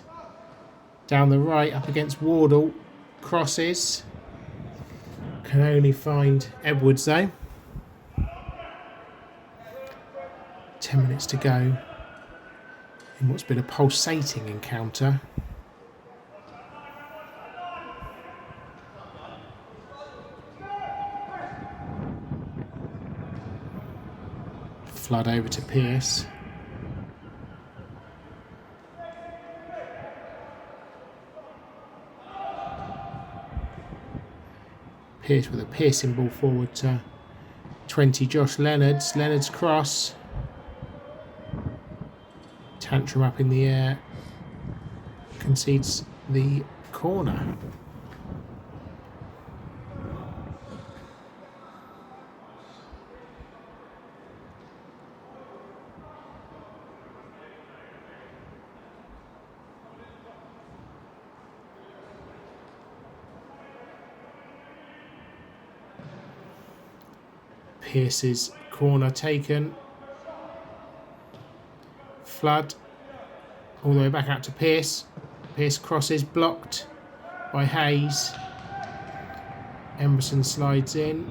Down the right, up against Wardle. Crosses. Can only find Edwards though. 10 minutes to go in what's been a pulsating encounter. Flood over to Pearce. Pearce with a piercing ball forward to 20, Josh Leonard's. Leonard's cross. Tantrum up in the air. Concedes the corner. Pearce's corner taken. Flood all the way back out to Pearce. Pearce crosses, blocked by Hayes. Emerson slides in.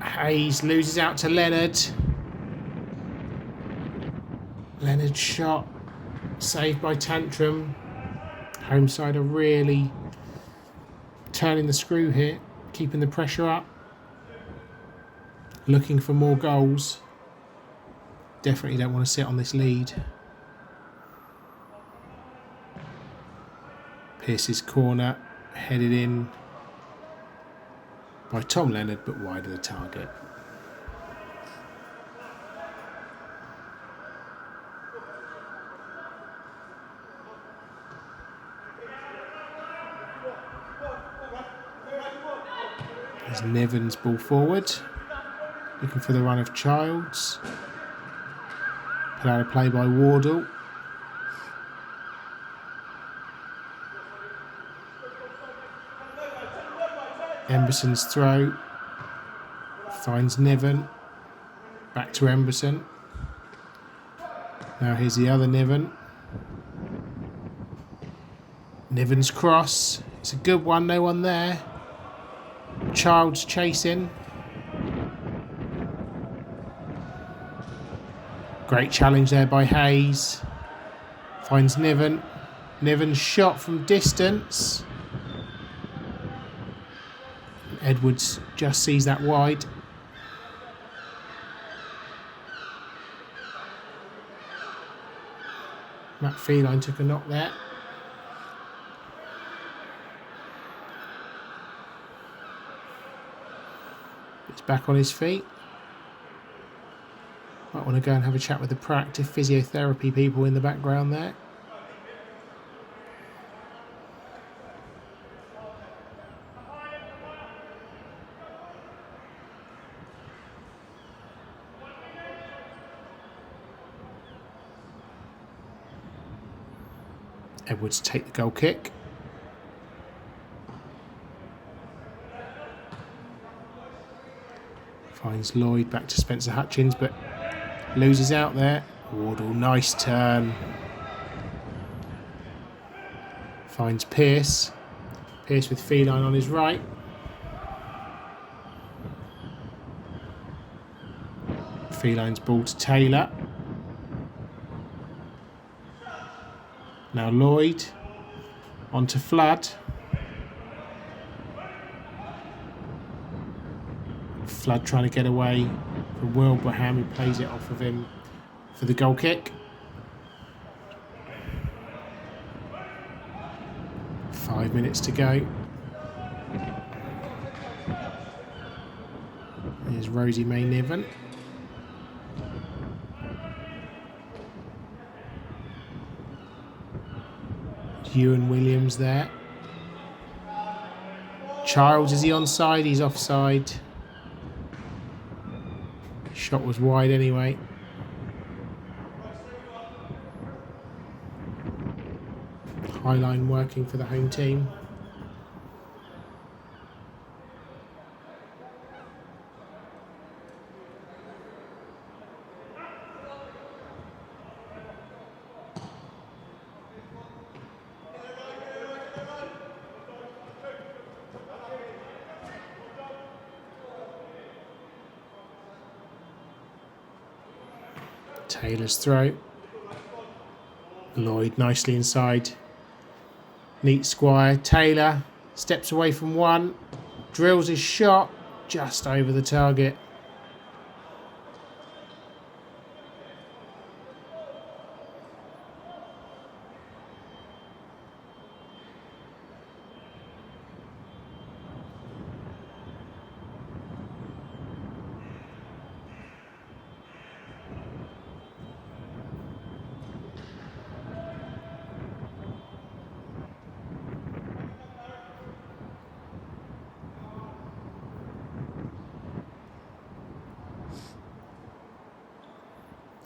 Hayes loses out to Leonard. Leonard's shot saved by Tantrum. Home side are really turning the screw here, keeping the pressure up. Looking for more goals. Definitely don't want to sit on this lead. Pearce's corner headed in by Tom Leonard, but wide of the target. There's Niven's ball forward. Looking for the run of Childs. Put out a play by Wardle. Emberson's throw. Finds Niven. Back to Emberson. Now here's the other Niven. Niven's cross. It's a good one, no one there. Childs chasing. Great challenge there by Hayes. Finds Niven. Niven's shot from distance. Edwards just sees that wide. Matt Feline took a knock there. It's back on his feet. Might want to go and have a chat with the proactive physiotherapy people in the background there. Edwards take the goal kick. Finds Lloyd back to Spencer Hutchins, but loses out there. Wardle, nice turn. Finds Pearce. Pearce with Feline on his right. Feline's ball to Taylor. Now Lloyd. On to Flood. Flood trying to get away from Wilbraham, who plays it off of him for the goal kick. 5 minutes to go. Here's Rosie May Niven. Ewan Williams there. Childs, is he onside? He's offside. Shot was wide anyway. High line working for the home team. Taylor's throw. Lloyd nicely inside. Neat squire. Taylor steps away from one. Drills his shot just over the target.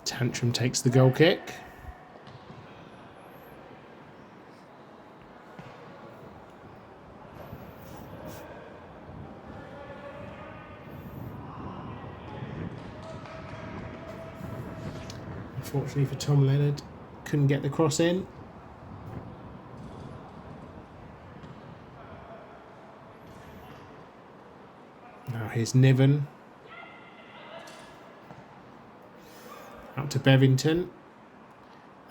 Tantrum takes the goal kick. Unfortunately for Tom Leonard, couldn't get the cross in. Now here's Niven. Out to Bevington.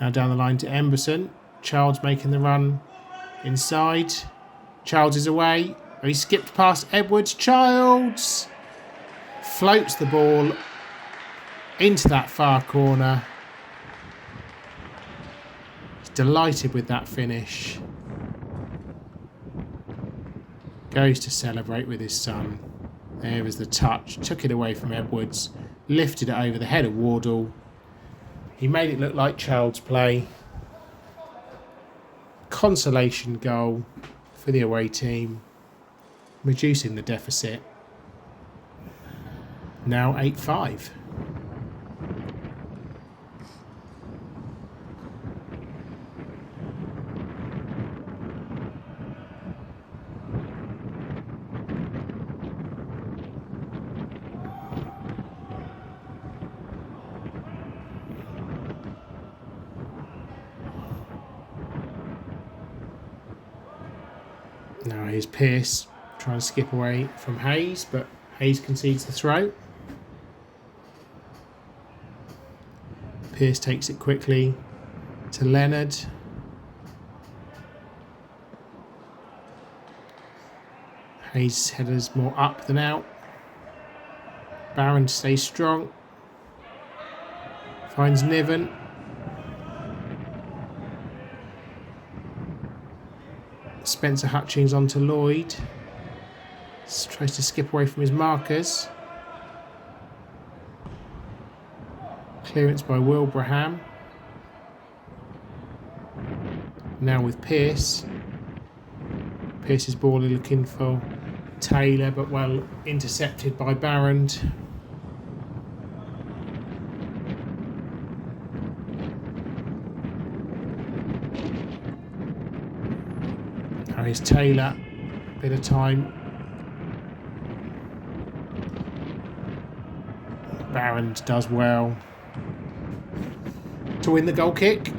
Now down the line to Emberson. Childs making the run inside. Childs is away. Oh, he skipped past Edwards. Childs floats the ball into that far corner. He's delighted with that finish. Goes to celebrate with his son. There was the touch. Took it away from Edwards. Lifted it over the head of Wardle. He made it look like child's play. Consolation goal for the away team, reducing the deficit. Now 8-5. Now here's Pearce trying to skip away from Hayes, but Hayes concedes the throw. Pearce takes it quickly to Leonard. Hayes' header's more up than out. Barron stays strong. Finds Niven. Spencer Hutchings onto Lloyd. Tries to skip away from his markers. Clearance by Wilbraham. Now with Pearce. Pearce's ball looking for Taylor, but well intercepted by Barron. Now here's Taylor. Bit of time. Barron does well to win the goal kick.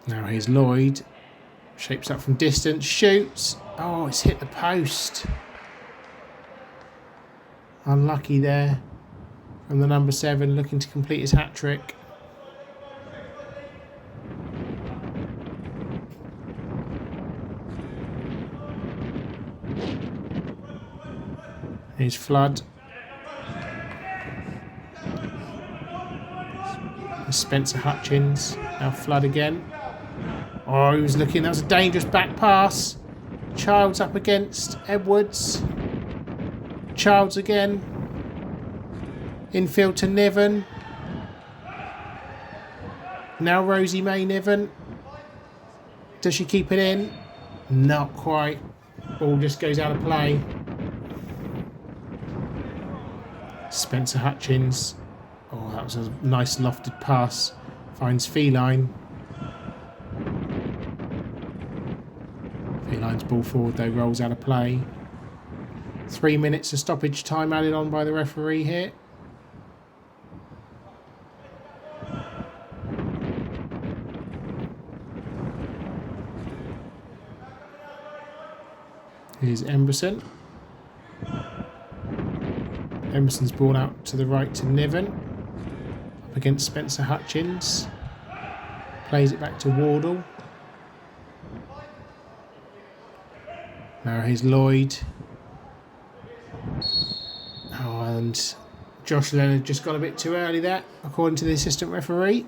Now here's Lloyd. Shapes up from distance, shoots. Oh, it's hit the post. Unlucky there from the number 7, looking to complete his hat-trick. Here's Flood. Spencer Hutchings. Now Flood again. Oh, he was looking. That was a dangerous back pass. Childs up against Edwards. Childs again. Infield to Niven. Now Rosie May Niven. Does she keep it in? Not quite. Ball just goes out of play. Spencer Hutchings. Oh, that was a nice lofted pass. Finds Feline. Feline's ball forward though rolls out of play. 3 minutes of stoppage time added on by the referee here. Here's Emberson. Emerson's ball out to the right to Niven. Up against Spencer Hutchings. Plays it back to Wardle. Now here's Lloyd. Oh, and Josh Leonard just got a bit too early there, according to the assistant referee.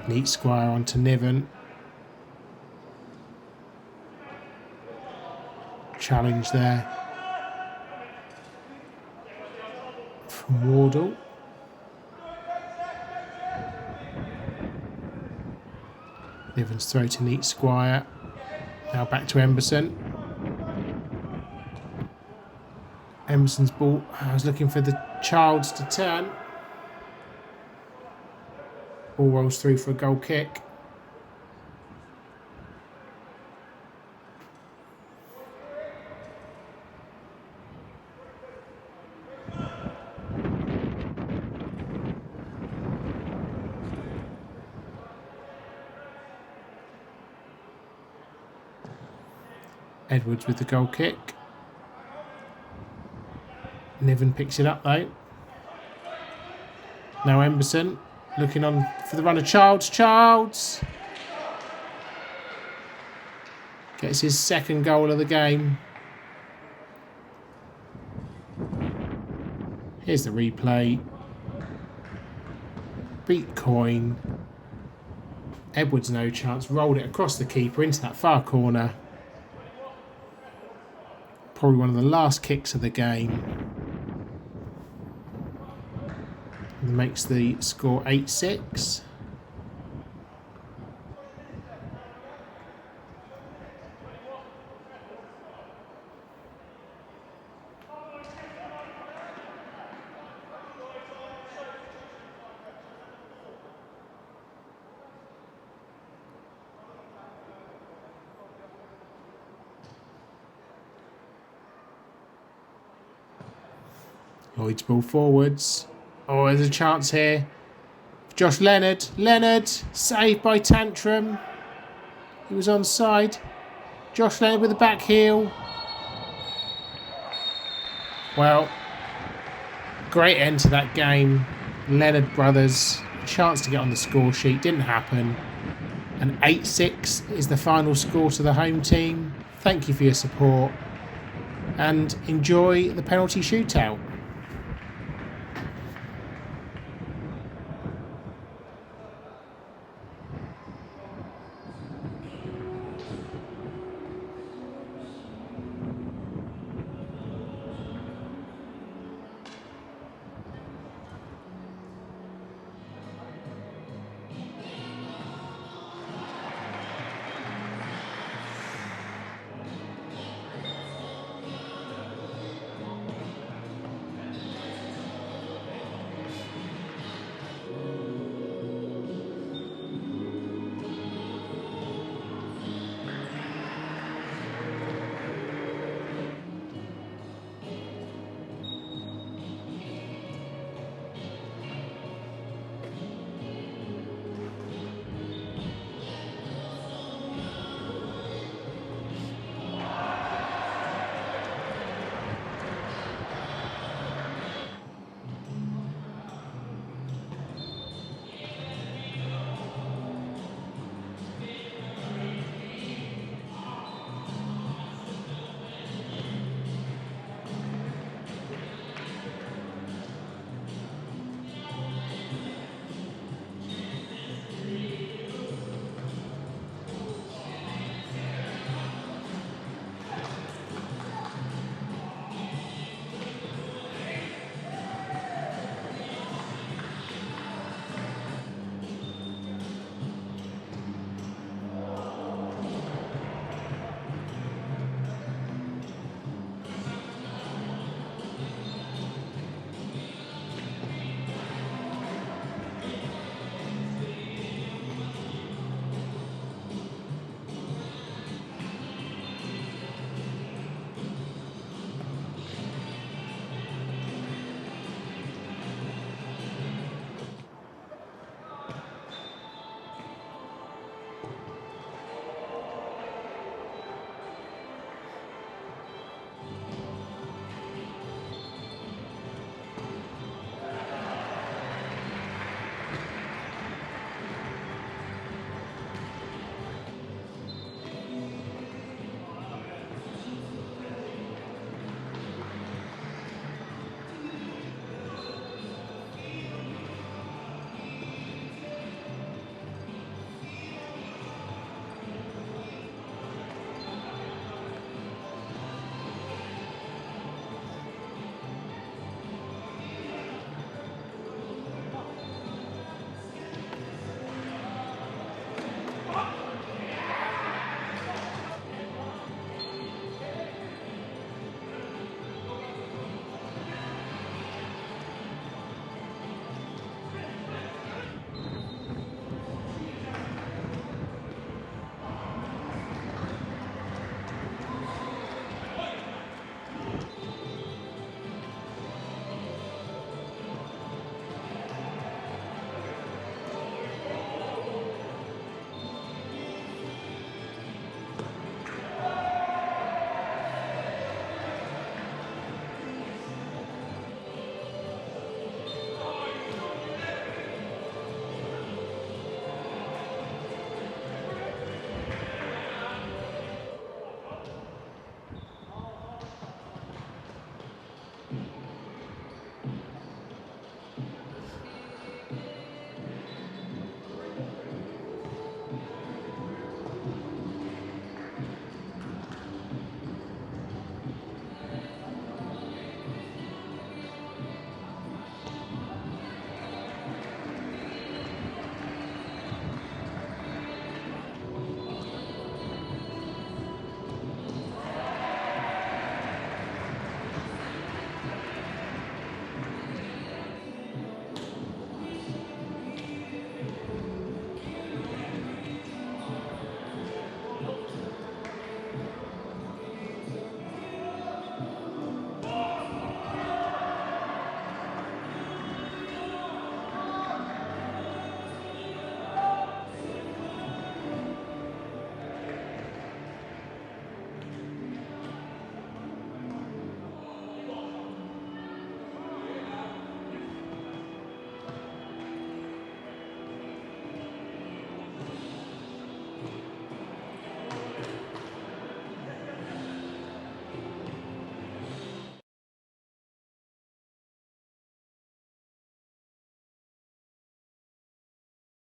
Neat square onto Niven. Challenge there from Wardle. Niven's throw to Neat Squire. Now back to Emberson. Emerson's ball. I was looking for the Childs to turn. Ball rolls through for a goal kick. Edwards with the goal kick. Niven picks it up though. Now Emberson looking on for the run of Childs. Childs gets his second goal of the game. Here's the replay. Beat Coyne. Edwards no chance. Rolled it across the keeper into that far corner. Probably one of the last kicks of the game. And makes the score 8-6. Lloyd's ball forwards. Oh, there's a chance here. Josh Leonard. Leonard saved by Tantrum. He was onside. Josh Leonard with the back heel. Well, great end to that game. Leonard brothers, chance to get on the score sheet. Didn't happen. And 8-6 is the final score to the home team. Thank you for your support. And enjoy the penalty shootout.